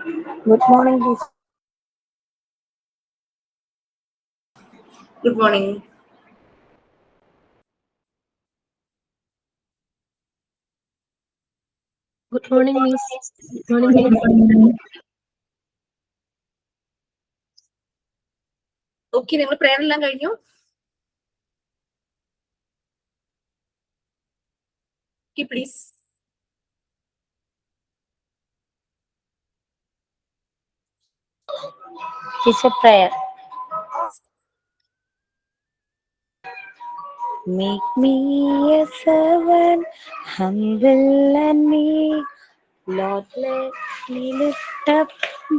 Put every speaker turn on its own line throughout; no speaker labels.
Good morning, teacher.
Good morning.
Good morning, Miss. Good morning, Miss.
Okay, നിങ്ങൾ prayer എല്ലാം കഴിഞ്ഞു? Okay, please.
Teacher, prayer. Make me a servant, humble and meek. Lord, let me lift up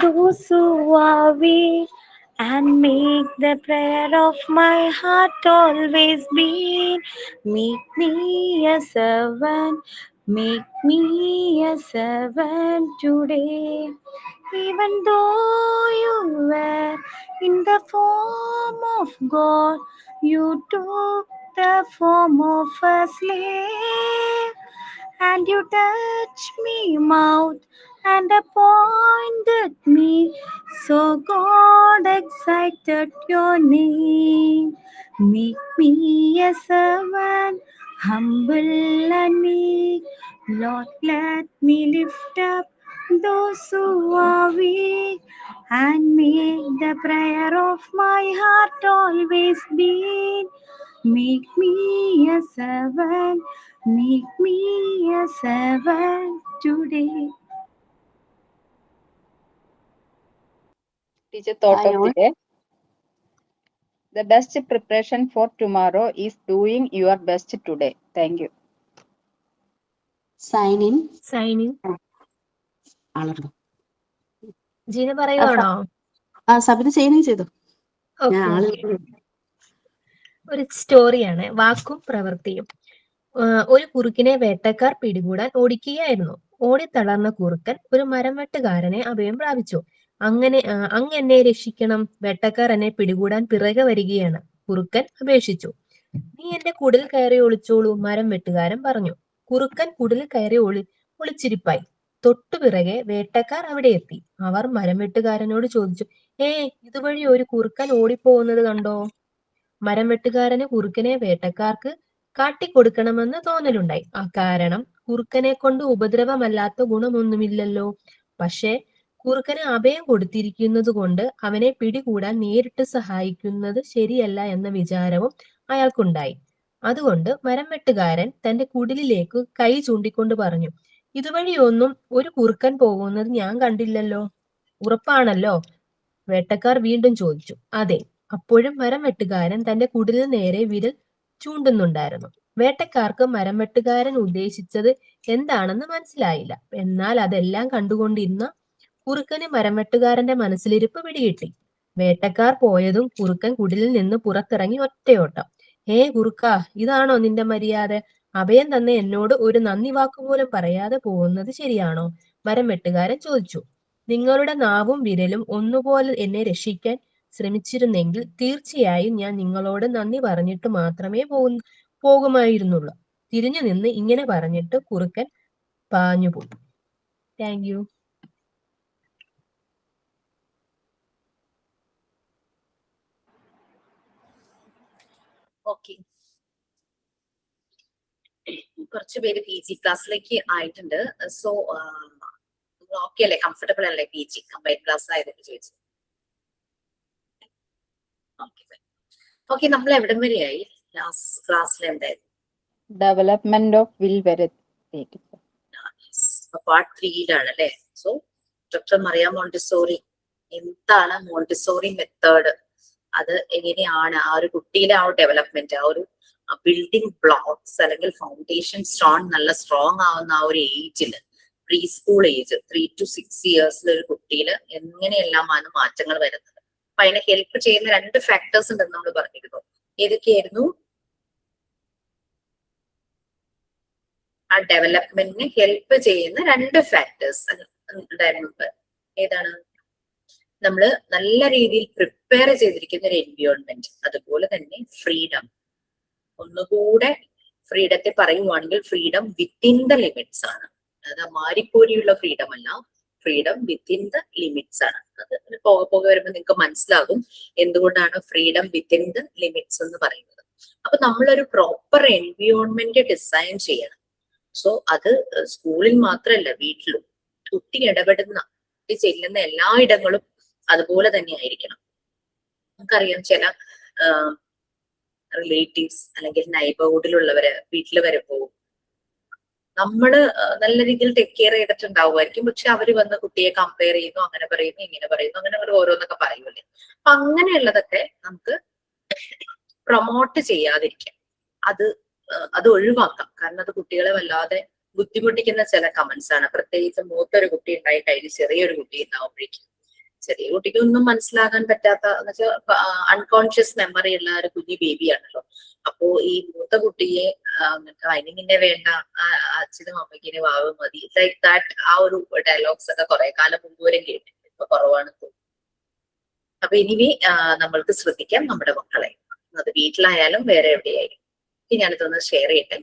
those who are weak, and make the prayer of my heart always be. Make me a servant, make me a servant today. Even though you were in the form of God, you took the form of a slave, and you touched me mouth and appointed me. So God excited your name. Make me a servant, humble and meek. Lord, let me lift up those who are weak, and make the prayer of my heart always be. Make me a servant, make me a servant today.
Teacher, thought of the day. The best preparation for tomorrow is doing your best today. Thank you.
Sign in.
Sign in.
ആളെടുക്കും.
Jeena പറയുവാണോ?
സബിന് ചെയ്യുകയും ചെയ്തു.
Okay. ഒരു സ്റ്റോറിയാണ്, വാക്കും പ്രവൃത്തിയും. ഒരു കുറുക്കിനെ വേട്ടക്കാർ പിടികൂടാൻ ഓടിക്കുകയായിരുന്നു. ഓടിത്തളർന്ന കുറുക്കൻ ഒരു മരം വെട്ടുകാരനെ അഭയം പ്രാപിച്ചു. അങ്ങ് എന്നെ രക്ഷിക്കണം, വേട്ടക്കാർ എന്നെ പിടികൂടാൻ പിറകെ വരികയാണ്. കുറുക്കൻ അപേക്ഷിച്ചു. നീ എന്റെ കുടിൽ കയറി ഒളിച്ചോളൂ, മരം വെട്ടുകാരൻ പറഞ്ഞു. കുറുക്കൻ കുടിൽ കയറി ഒളിച്ചിരിപ്പായി. തൊട്ടുപിറകെ വേട്ടക്കാർ അവിടെ എത്തി. അവർ മരം വെട്ടുകാരനോട് ചോദിച്ചു, ഇതുവഴി ഒരു കുറുക്കൻ ഓടിപ്പോകുന്നത് കണ്ടോ? മരം വെട്ടുകാരന് കുറുക്കനെ വേട്ടക്കാർക്ക് കാട്ടിക്കൊടുക്കണമെന്ന് തോന്നലുണ്ടായി. കാരണം കുറുക്കനെ കൊണ്ട് ഉപദ്രവമല്ലാത്ത ഗുണമൊന്നുമില്ലല്ലോ. പക്ഷെ കുറുക്കന് അഭയം കൊടുത്തിരിക്കുന്നത് കൊണ്ട് അവനെ പിടികൂടാൻ നേരിട്ട് സഹായിക്കുന്നത് ശരിയല്ല എന്ന വിചാരവും അയാൾക്കുണ്ടായി. അതുകൊണ്ട് മരം വെട്ടുകാരൻ തന്റെ കുടിലിലേക്ക് കൈ ചൂണ്ടിക്കൊണ്ട് പറഞ്ഞു, ഇതുവഴിയൊന്നും ഒരു കുറുക്കൻ പോകുന്നത് ഞാൻ കണ്ടില്ലല്ലോ. ഉറപ്പാണല്ലോ? വേട്ടക്കാർ വീണ്ടും ചോദിച്ചു. അതെ. അപ്പോഴും മരം വെട്ടുകാരൻ തന്റെ കുടിലിന് നേരെ വിരൽ ചൂണ്ടുന്നുണ്ടായിരുന്നു. വേട്ടക്കാർക്ക് മരം വെട്ടുകാരൻ ഉദ്ദേശിച്ചത് എന്താണെന്ന് മനസ്സിലായില്ല. എന്നാൽ അതെല്ലാം കണ്ടുകൊണ്ടിരുന്ന കുറുക്കന് മരം വെട്ടുകാരന്റെ മനസ്സിലിരിപ്പ് പിടികിട്ടി. വേട്ടക്കാർ പോയതും കുറുക്കൻ കുടിലിൽ നിന്ന് പുറത്തിറങ്ങി ഒറ്റയോട്ടം. കുറുക്ക, ഇതാണോ നിന്റെ മര്യാദ? അഭയം തന്നെ എന്നോട് ഒരു നന്ദി വാക്കുപോലും പറയാതെ പോകുന്നത് ശരിയാണോ? മരം വെട്ടുകാരൻ ചോദിച്ചു. നിങ്ങളുടെ നാവും വിരലും ഒന്നുപോലെ എന്നെ രക്ഷിക്കാൻ ശ്രമിച്ചിരുന്നെങ്കിൽ തീർച്ചയായും ഞാൻ നിങ്ങളോട് നന്ദി പറഞ്ഞിട്ട് മാത്രമേ പോകുമായിരുന്നുള്ളൂ. തിരിഞ്ഞു നിന്ന് ഇങ്ങനെ പറഞ്ഞിട്ട് കുറുക്കൻ പാഞ്ഞുപോയി. Thank you.
ഓക്കെ, കുറച്ച് പേര് പി ജി ക്ലാസ്സിലേക്ക് ആയിട്ടുണ്ട്. സോ ഓക്കെ അല്ലേ, കംഫർട്ടബിൾ അല്ലേ പി ജി കമ്പൈൻഡ് ക്ലാസ് ആയതൊക്കെ ചോദിച്ചു? ഓക്കെ, നമ്മൾ എവിടം വരെയായി? ലാസ്റ്റ് ക്ലാസ്സിൽ എന്തായിരുന്നു?
ഡെവലപ്മെന്റ് ഓഫ് വിൽ വരെ
പാർട്ട് 3-യിലാണ് അല്ലേ? സോ ഡോക്ടർ മറിയ മോണ്ടിസോറി, എന്താണ് മോണ്ടിസോറി മെത്തേഡ്, അത് എങ്ങനെയാണ് ആ ഒരു കുട്ടിയിലെ ആ ഒരു ഡെവലപ്മെന്റ്, ആ ഒരു ബിൽഡിംഗ് ബ്ലോക്സ് അല്ലെങ്കിൽ ഫൗണ്ടേഷൻ സ്റ്റോൺ നല്ല സ്ട്രോങ് ആവുന്ന ആ ഒരു ഏജിൽ, pre school age 3 to 6 years ഒരു കുട്ടിയിൽ എങ്ങനെയെല്ലാമാണ് മാറ്റങ്ങൾ വരുന്നത്? അപ്പൊ അതിനെ ഹെൽപ്പ് ചെയ്യുന്ന 2 ഫാക്ടേഴ്സ് ഉണ്ടെന്ന് നമ്മൾ പറഞ്ഞിരുന്നു. ഏതൊക്കെയായിരുന്നു? ആ ഡെവലപ്മെന്റിന് ഹെൽപ്പ് ചെയ്യുന്ന 2 ഫാക്ടേഴ്സ് ഉണ്ടായിരുന്നു. ഏതാണ്? നമ്മൾ നല്ല രീതിയിൽ പ്രിപ്പയർ ചെയ്തിരിക്കുന്ന ഒരു എൻവയോൺമെന്റ്, അതുപോലെ തന്നെ ഫ്രീഡം. ഒന്നുകൂടെ ഫ്രീഡത്തെ പറയുവാണെങ്കിൽ ഫ്രീഡം വിത്തിൻ ദ ലിമിറ്റ്സ് ആണ്. അത് മാറിപ്പോരിയുള്ള ഫ്രീഡം അല്ല, ഫ്രീഡം വിത്തിൻ ദ ലിമിറ്റ്സ് ആണ്. അത് പോകെ പോകെ വരുമ്പോൾ നിങ്ങൾക്ക് മനസ്സിലാകും എന്തുകൊണ്ടാണ് ഫ്രീഡം വിത്തിൻ ദ ലിമിറ്റ്സ് എന്ന് പറയുന്നത്. അപ്പൊ നമ്മളൊരു പ്രോപ്പർ എൻവിയോൺമെന്റ് ഡിസൈൻ ചെയ്യണം. സോ അത് സ്കൂളിൽ മാത്രമല്ല, വീട്ടിലും കുട്ടി ഇടപെടുന്ന, കുട്ടി ചെല്ലുന്ന എല്ലാ ഇടങ്ങളും അതുപോലെ തന്നെ ആയിരിക്കണം. നമുക്കറിയാം ചില റിലേറ്റീവ്സ് അല്ലെങ്കിൽ നൈബർഹുഡിലുള്ളവര് വീട്ടിൽ വരുമ്പോ നമ്മള് നല്ല രീതിയിൽ ടേക്ക് കെയർ ചെയ്തിട്ടുണ്ടാവുമായിരിക്കും. പക്ഷെ അവര് വന്ന് കുട്ടിയെ കമ്പയർ ചെയ്യുന്നു, അങ്ങനെ പറയുന്നു, ഇങ്ങനെ പറയുന്നു, അങ്ങനെ അവർ ഓരോന്നൊക്കെ പറയുമല്ലേ. അപ്പൊ അങ്ങനെയുള്ളതൊക്കെ നമുക്ക് പ്രൊമോട്ട് ചെയ്യാതിരിക്കാം, അത് ഒഴിവാക്കാം. കാരണം അത് കുട്ടികളെ വല്ലാതെ ബുദ്ധിമുട്ടിക്കുന്ന ചില കമന്റ്സ് ആണ്. പ്രത്യേകിച്ച് മൂത്തൊരു കുട്ടി ഉണ്ടായി കഴിഞ്ഞ് ചെറിയൊരു കുട്ടി ഉണ്ടാവുമ്പോഴേക്കും, ചെറിയ കുട്ടിക്ക് ഒന്നും മനസ്സിലാകാൻ പറ്റാത്ത എന്ന് വെച്ചാൽ അൺകോൺഷ്യസ് മെമ്മറി ഉള്ള ഒരു കുഞ്ഞു ബേബിയാണല്ലോ. അപ്പോ ഈ മൂത്ത കുട്ടിയെ അതിനിങ്ങനെ വേണ്ട, അച്ഛനും അമ്മയ്ക്കിനെ വാവ് മതി, ലൈക്ക് ദാറ്റ്, ആ ഒരു ഡയലോഗ്സ് ഒക്കെ കുറെ കാലം മുമ്പ് വരെ കേട്ടിട്ടുണ്ട്. ഇപ്പൊ കുറവാണ് തോന്നുന്നു. അപ്പൊ ഇനി നമ്മൾക്ക് ശ്രദ്ധിക്കാം നമ്മുടെ മക്കളെ, അത് വീട്ടിലായാലും വേറെ എവിടെയായാലും. ഞാനിതൊന്ന് ഷെയർ ചെയ്യട്ടെ.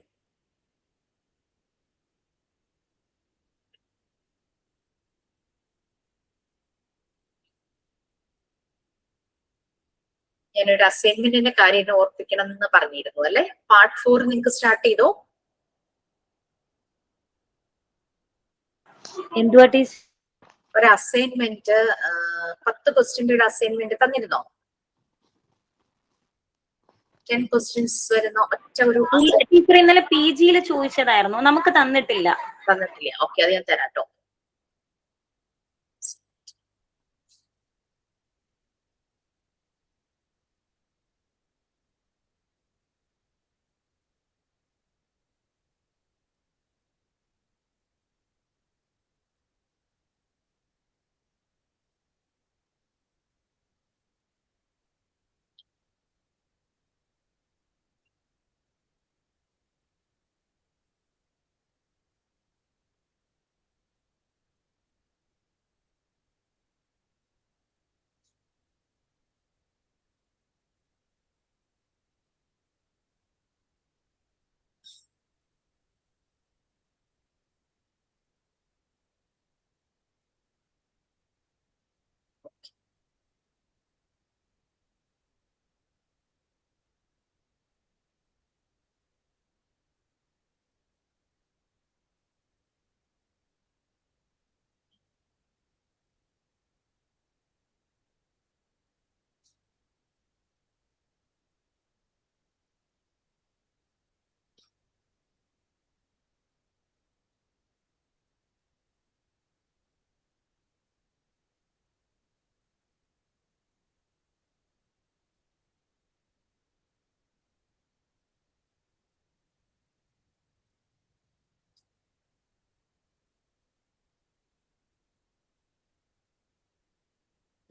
ഞാനൊരു അസൈൻമെന്റിന്റെ കാര്യം ഓർപ്പിക്കണം എന്ന് പറഞ്ഞിരുന്നു അല്ലെ. പാർട്ട് 4 നിങ്ങൾക്ക് സ്റ്റാർട്ട് ചെയ്തോ?
എന്തുവാ ടീച്ചർ?
ഒരു അസൈൻമെന്റ് 10 ക്വസ്റ്റ്യന്റെ ഒരു അസൈൻമെന്റ് തന്നിരുന്നോ? 10 ക്വസ്റ്റ്യൻസ് വരുന്ന ഒറ്റ ഒരു
ടീച്ചർ ഇന്നലെ PG ചോദിച്ചതായിരുന്നു, നമുക്ക് തന്നിട്ടില്ല.
തന്നിട്ടില്ല? ഓക്കെ, അത് ഞാൻ തരാട്ടോ.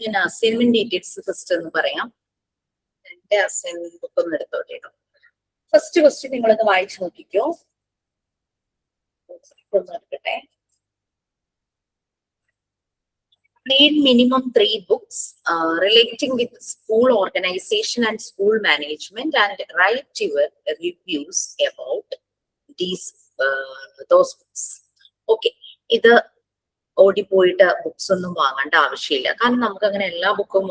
ഞാൻ അസൈൻമെന്റ് ഡീറ്റെയിൽസ് ഫസ്റ്റ് ഒന്ന് പറയാം. എന്റെ അസൈൻമെന്റ് ബുക്ക് ഒന്ന് എടുത്തോട്ടെ. ഫസ്റ്റ് ക്വസ്റ്റ്യൻ നിങ്ങളൊന്ന് വായിച്ചു നോക്കിക്കോ. ഒന്ന് എടുക്കട്ടെ. Read minimum 3 books relating with school organization and school management and write your reviews about those books. Okay, ഇത് ഓടിപ്പോയിട്ട് ബുക്സ് ഒന്നും വാങ്ങേണ്ട ആവശ്യമില്ല. കാരണം നമുക്ക് അങ്ങനെ എല്ലാ ബുക്കും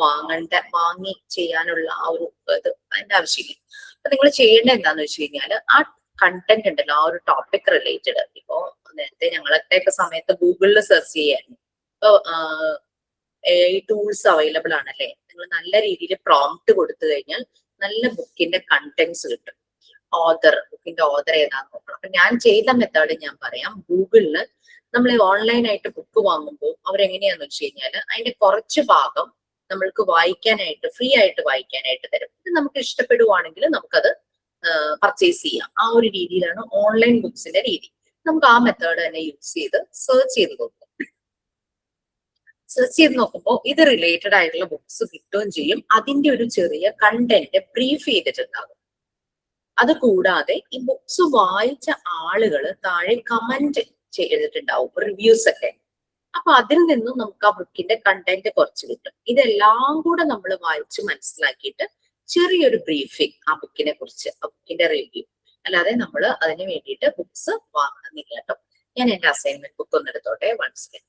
വാങ്ങി ചെയ്യാനുള്ള ആ ഒരു ഇത് അതിന്റെ ആവശ്യമില്ല. അപ്പൊ നിങ്ങൾ ചെയ്യേണ്ട എന്താന്ന് വെച്ച് കഴിഞ്ഞാല് ആ കണ്ടന്റ് ഉണ്ടല്ലോ, ആ ഒരു ടോപ്പിക് റിലേറ്റഡ്. ഇപ്പോ നേരത്തെ ഞങ്ങളൊക്കെ സമയത്ത് ഗൂഗിളിൽ സെർച്ച് ചെയ്യായിരുന്നു. ഇപ്പൊ ഈ ടൂൾസ് അവൈലബിൾ ആണല്ലേ. നിങ്ങൾ നല്ല രീതിയിൽ പ്രോംപ്റ്റ് കൊടുത്തു കഴിഞ്ഞാൽ നല്ല ബുക്കിന്റെ കണ്ടന്റ്സ് കിട്ടും. ബുക്കിന്റെ ഓതർ ഏതാന്ന് നോക്കണം. അപ്പൊ ഞാൻ ചെയ്ത മെത്തേഡ് ഞാൻ പറയാം. ഗൂഗിളില് നമ്മൾ ഓൺലൈനായിട്ട് ബുക്ക് വാങ്ങുമ്പോൾ അവരെങ്ങനെയാന്ന് വെച്ച് കഴിഞ്ഞാൽ അതിന്റെ കുറച്ച് ഭാഗം നമ്മൾക്ക് വായിക്കാനായിട്ട്, ഫ്രീ ആയിട്ട് വായിക്കാനായിട്ട് തരും. ഇത് നമുക്ക് ഇഷ്ടപ്പെടുവാണെങ്കിൽ നമുക്കത് പർച്ചേസ് ചെയ്യാം. ആ ഒരു രീതിയിലാണ് ഓൺലൈൻ ബുക്സിന്റെ രീതി. നമുക്ക് ആ മെത്തേഡ് തന്നെ യൂസ് ചെയ്ത് സെർച്ച് ചെയ്ത് നോക്കും. സെർച്ച് ചെയ്ത് നോക്കുമ്പോൾ ഇത് റിലേറ്റഡ് ആയിട്ടുള്ള ബുക്സ് കിട്ടുകയും ചെയ്യും. അതിന്റെ ഒരു ചെറിയ കണ്ടന്റ് ബ്രീഫ് ചെയ്തിട്ടുണ്ടാകും. അത് കൂടാതെ ഈ ബുക്സ് വായിച്ച ആളുകൾ താഴെ കമന്റ് ചെയ്തിട്ടുണ്ടാവും, റിവ്യൂസ് ഒക്കെ. അപ്പൊ അതിൽ നിന്നും നമുക്ക് ആ ബുക്കിന്റെ കണ്ടന്റ് കുറച്ച് കിട്ടും. ഇതെല്ലാം കൂടെ നമ്മൾ വായിച്ച് മനസ്സിലാക്കിയിട്ട് ചെറിയൊരു ബ്രീഫിംഗ് ആ ബുക്കിനെ കുറിച്ച്, ആ ബുക്കിന്റെ റിവ്യൂ. അല്ലാതെ നമ്മൾ അതിന് വേണ്ടിയിട്ട് ബുക്സ് വാങ്ങുന്നില്ല കേട്ടോ. ഞാൻ എന്റെ അസൈൻമെന്റ് ബുക്ക് ഒന്ന് എടുത്തോട്ടെ. 1 സെക്കൻഡ്.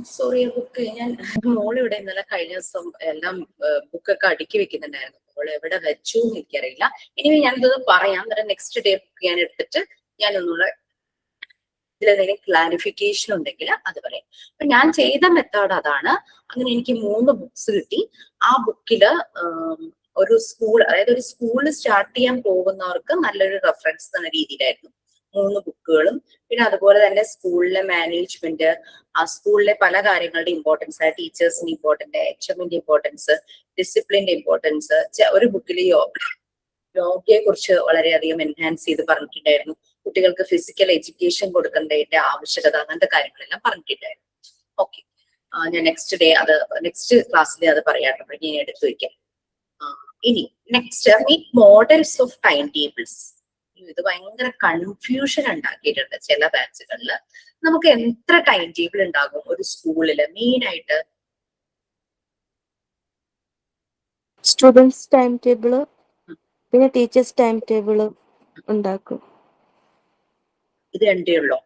സോറി, ബുക്ക് ഞാൻ മോളിവിടെ ഇന്നലെ കഴിഞ്ഞ ദിവസം എല്ലാം ബുക്കൊക്കെ അടുക്കി വെക്കുന്നുണ്ടായിരുന്നു. മോൾ എവിടെ വെച്ചു എന്ന് എനിക്കറിയില്ല. ഇനി ഞാനിത് പറയാം. അന്നേരം നെക്സ്റ്റ് ഡേ ബുക്ക് ഞാൻ എടുത്തിട്ട് ഞാനൊന്നുള്ള ഇതിലെന്തെങ്കിലും ക്ലാരിഫിക്കേഷൻ ഉണ്ടെങ്കിൽ അത് പറയാം. അപ്പൊ ഞാൻ ചെയ്ത മെത്തേഡ് അതാണ്. അങ്ങനെ എനിക്ക് 3 ബുക്സ് കിട്ടി. ആ ബുക്കില് ഒരു സ്കൂൾ, അതായത് ഒരു സ്കൂളിൽ സ്റ്റാർട്ട് ചെയ്യാൻ പോകുന്നവർക്ക് നല്ലൊരു റെഫറൻസ് എന്ന രീതിയിലായിരുന്നു 3 ബുക്കുകളും. പിന്നെ അതുപോലെ തന്നെ സ്കൂളിലെ മാനേജ്മെന്റ്, ആ സ്കൂളിലെ പല കാര്യങ്ങളുടെ ഇമ്പോർട്ടൻസ്, ടീച്ചേഴ്സിന്റെ ഇമ്പോർട്ടൻസ്, HMന്റെ ഇമ്പോർട്ടൻസ്, ഡിസിപ്ലിന്റെ ഇമ്പോർട്ടൻസ്. ഒരു ബുക്കിൽ യോഗയെ കുറിച്ച് വളരെയധികം എൻഹാൻസ് ചെയ്ത് പറഞ്ഞിട്ടുണ്ടായിരുന്നു. കുട്ടികൾക്ക് ഫിസിക്കൽ എഡ്യൂക്കേഷൻ കൊടുക്കേണ്ടതിന്റെ ആവശ്യകത, അങ്ങനത്തെ കാര്യങ്ങളെല്ലാം പറഞ്ഞിട്ടുണ്ടായിരുന്നു. ഓക്കെ, ഞാൻ നെക്സ്റ്റ് ക്ലാസ്സിൽ അത് പറയാട്ടോ, ഞാൻ എടുത്തു വയ്ക്കാം. ഇനി next meet models of time tables. ഇത് ഭയങ്കര കൺഫ്യൂഷൻ ഉണ്ടാക്കിയിട്ടുണ്ട് ചില ബാച്ചുകളിൽ. നമുക്ക് എത്ര ടൈം ടേബിൾ ഉണ്ടാകും ഒരു സ്കൂളില്? മെയിൻ ആയിട്ട്
സ്റ്റുഡൻസ് ടൈം ടേബിള്, പിന്നെ ടീച്ചേഴ്സ് ടൈം ടേബിള് ഉണ്ടാക്കും.
ഇത് രണ്ടേ ഉള്ളോ?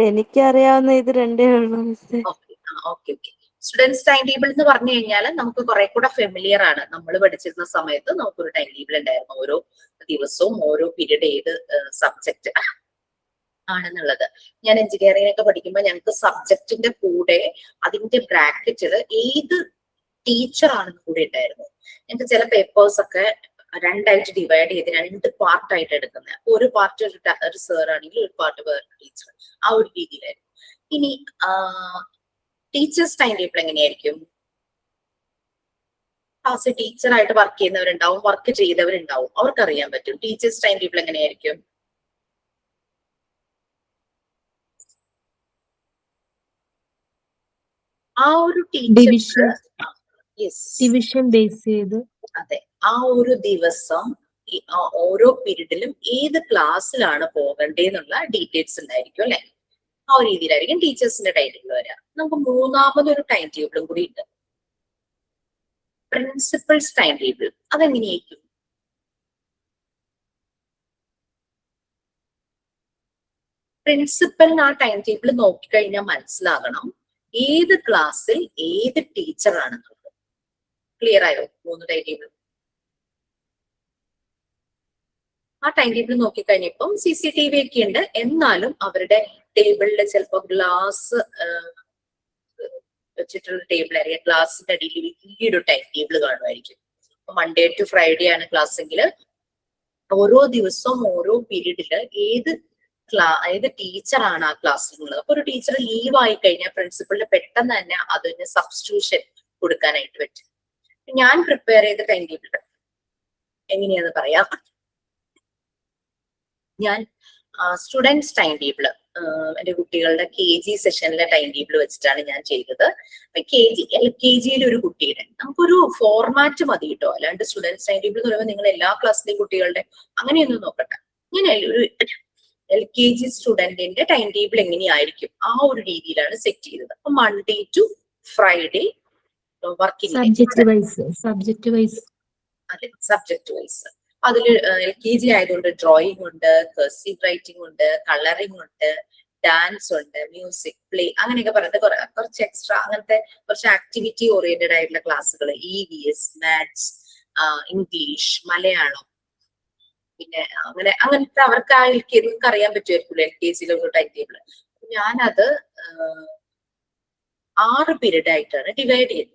എനിക്കറിയാവുന്ന ഇത് രണ്ടേ ഉള്ളൂ മിസ്സേ.
ഓക്കെ. സ്റ്റുഡൻസ് ടൈം ടേബിൾ എന്ന് പറഞ്ഞു കഴിഞ്ഞാൽ നമുക്ക് കുറെ കൂടെ ഫെമിലിയർ ആണ്. നമ്മൾ പഠിച്ചിരുന്ന സമയത്ത് നമുക്കൊരു ടൈം ടേബിൾ ഉണ്ടായിരുന്നു. ഓരോ ദിവസവും ഓരോ പീരീഡ് ഏത് സബ്ജക്ട് ആണെന്നുള്ളത്. ഞാൻ എഞ്ചിനീയറിംഗിനൊക്കെ പഠിക്കുമ്പോൾ ഞങ്ങൾക്ക് സബ്ജക്റ്റിന്റെ കൂടെ അതിന്റെ ബ്രാക്കറ്റിൽ ഏത് ടീച്ചർ ആണെന്ന് കൂടെ ഉണ്ടായിരുന്നു. ഞങ്ങൾക്ക് ചില പേപ്പേഴ്സ് ഒക്കെ 2 ആയിട്ട് ഡിവൈഡ് ചെയ്ത് 2 പാർട്ടായിട്ട് എടുക്കുന്നത്. അപ്പൊ ഒരു പാർട്ട് ഒരു സർ ആണെങ്കിൽ ഒരു പാർട്ട് വേറെ ടീച്ചർ, ആ ഒരു രീതിയിലായിരുന്നു. ഇനി ടീച്ചേഴ്സ് ടൈം ടേബിൾ എങ്ങനെയായിരിക്കും? ക്ലാസ് ടീച്ചറായിട്ട് വർക്ക് ചെയ്യുന്നവരുണ്ടാവും, വർക്ക് ചെയ്തവരുണ്ടാവും, അവർക്കറിയാൻ പറ്റും ടീച്ചേഴ്സ് ടൈം ടേബിൾ എങ്ങനെയായിരിക്കും. ആ ഒരു ടീച്ചർ
ഡിവിഷൻ ബേസ് ചെയ്ത്,
അതെ, ആ ഒരു ദിവസം ഓരോ പീരീഡിലും ഏത് ക്ലാസ്സിലാണ് പോകണ്ടേന്നുള്ള ഡീറ്റെയിൽസ് ഉണ്ടായിരിക്കും അല്ലെ. ആ ഒരു രീതിയിലായിരിക്കും ടീച്ചേഴ്സിന്റെ ടൈം ടേബിൾ വരിക. നമുക്ക് മൂന്നാമതൊരു ടൈം ടേബിളും കൂടി ഉണ്ട്, പ്രിൻസിപ്പൽസ് ടൈം ടേബിൾ. അതെങ്ങനെയായിരിക്കും? പ്രിൻസിപ്പലിന് ആ ടൈം ടേബിൾ നോക്കിക്കഴിഞ്ഞാൽ മനസ്സിലാകണം ഏത് ക്ലാസ്സിൽ ഏത് ടീച്ചറാണെന്നുള്ളത്. ക്ലിയർ ആയോ 3 ടൈം ടേബിൾ? ആ ടൈം ടേബിൾ നോക്കിക്കഴിഞ്ഞപ്പം CCTV ഒക്കെ ഉണ്ട്. എന്നാലും അവരുടെ ടേബിളിൽ ചിലപ്പോൾ ഗ്ലാസ് വെച്ചിട്ടുള്ള ടേബിൾ ആയിരിക്കും. ഗ്ലാസിന്റെ അടിയിൽ വലിയൊരു ടൈം ടേബിൾ കാണുമായിരിക്കും. മൺഡേ ടു ഫ്രൈഡേ ആണ് ക്ലാസ് എങ്കിൽ ഓരോ ദിവസവും ഓരോ പീരീഡില് ഏത് ടീച്ചറാണ് ആ ക്ലാസ്സിലുള്ളത്. അപ്പൊ ഒരു ടീച്ചർ ലീവ് ആയി കഴിഞ്ഞാൽ പ്രിൻസിപ്പളിന് പെട്ടെന്ന് തന്നെ അതിന് സബ്സ്റ്റിറ്റ്യൂഷൻ കൊടുക്കാനായിട്ട് പറ്റും. ഞാൻ പ്രിപ്പയർ ചെയ്ത ടൈം ടേബിൾ എങ്ങനെയാന്ന് പറയാം. ഞാൻ സ്റ്റുഡൻസ് ടൈം ടേബിള് എന്റെ കുട്ടികളുടെ KG സെഷനിലെ ടൈം ടേബിൾ വെച്ചിട്ടാണ് ഞാൻ ചെയ്തത്. LKG ഒരു കുട്ടിയുടെ നമുക്കൊരു ഫോർമാറ്റ് മതി കേട്ടോ. അല്ലാണ്ട് സ്റ്റുഡൻസ് ടൈം ടേബിൾ എന്ന് പറയുമ്പോൾ നിങ്ങൾ എല്ലാ ക്ലാസ്സിലെയും കുട്ടികളുടെ അങ്ങനെയൊന്നും നോക്കട്ടെ. ഞാൻ ഒരു LKG സ്റ്റുഡന്റിന്റെ ടൈം ടേബിൾ എങ്ങനെയായിരിക്കും ആ ഒരു രീതിയിലാണ് സെറ്റ് ചെയ്തത്. അപ്പൊ Monday to Friday working,
subject wise.
അതെ, സബ്ജക്ട് വൈസ്. അതിൽ LKG ആയതുകൊണ്ട് ഡ്രോയിങ് ഉണ്ട്, കർസീവ് റൈറ്റിംഗ് ഉണ്ട്, കളറിംഗ് ഉണ്ട്, ഡാൻസ് ഉണ്ട്, മ്യൂസിക്, പ്ലേ, അങ്ങനെയൊക്കെ പറഞ്ഞിട്ട് കുറച്ച് എക്സ്ട്രാ അങ്ങനത്തെ കുറച്ച് ആക്ടിവിറ്റി ഓറിയന്റഡ് ആയിട്ടുള്ള ക്ലാസ്സുകൾ, EVS, മാത്സ്, ഇംഗ്ലീഷ്, മലയാളം, പിന്നെ അങ്ങനത്തെ അവർക്ക് ആ നിങ്ങൾക്ക് അറിയാൻ പറ്റുമായിരിക്കുമല്ലോ LKGയിലെ ഒരു ടൈം ടേബിൾ. ഞാനത് 6 പീരീഡ് ആയിട്ടാണ് ഡിവൈഡ് ചെയ്തത്.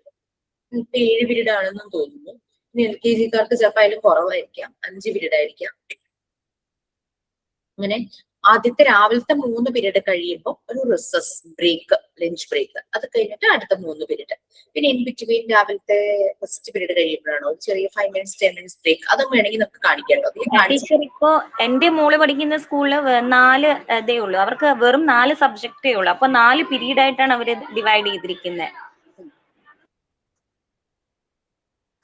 ഇപ്പൊ 7 പീരീഡ് ആണെന്നും തോന്നുന്നു. ഇനി LKGക്കാർക്ക് ചിലപ്പോൾ അതിലും കുറവായിരിക്കാം, 5 പീരീഡ് ആയിരിക്കാം. അങ്ങനെ ആദ്യത്തെ രാവിലത്തെ 3 പീരീഡ് കഴിയുമ്പോൾ ഒരു റിസസ് ബ്രേക്ക്, ലഞ്ച് ബ്രേക്ക്, അത് കഴിഞ്ഞിട്ട് അടുത്ത 3 പീരീഡ്. പിന്നെ ഇൻ ബിറ്റ്വീൻ രാവിലത്തെ ഫസ്റ്റ് പീരീഡ് കഴിയുമ്പോഴാണോ ഒരു ചെറിയ 5 minutes 10 minutes ബ്രേക്ക്. അതും വേണമെങ്കിൽ നമുക്ക് കാണിക്കാമല്ലോ.
ടീച്ചർ, ഇപ്പോ എന്റെ മോള് പഠിക്കുന്ന സ്കൂളില് 4 ഇതേ ഉള്ളൂ. അവർക്ക് വെറും 4 സബ്ജക്റ്റേ ഉള്ളൂ. അപ്പൊ 4 പീരീഡ് ആയിട്ടാണ് അവര് ഡിവൈഡ് ചെയ്തിരിക്കുന്നത്.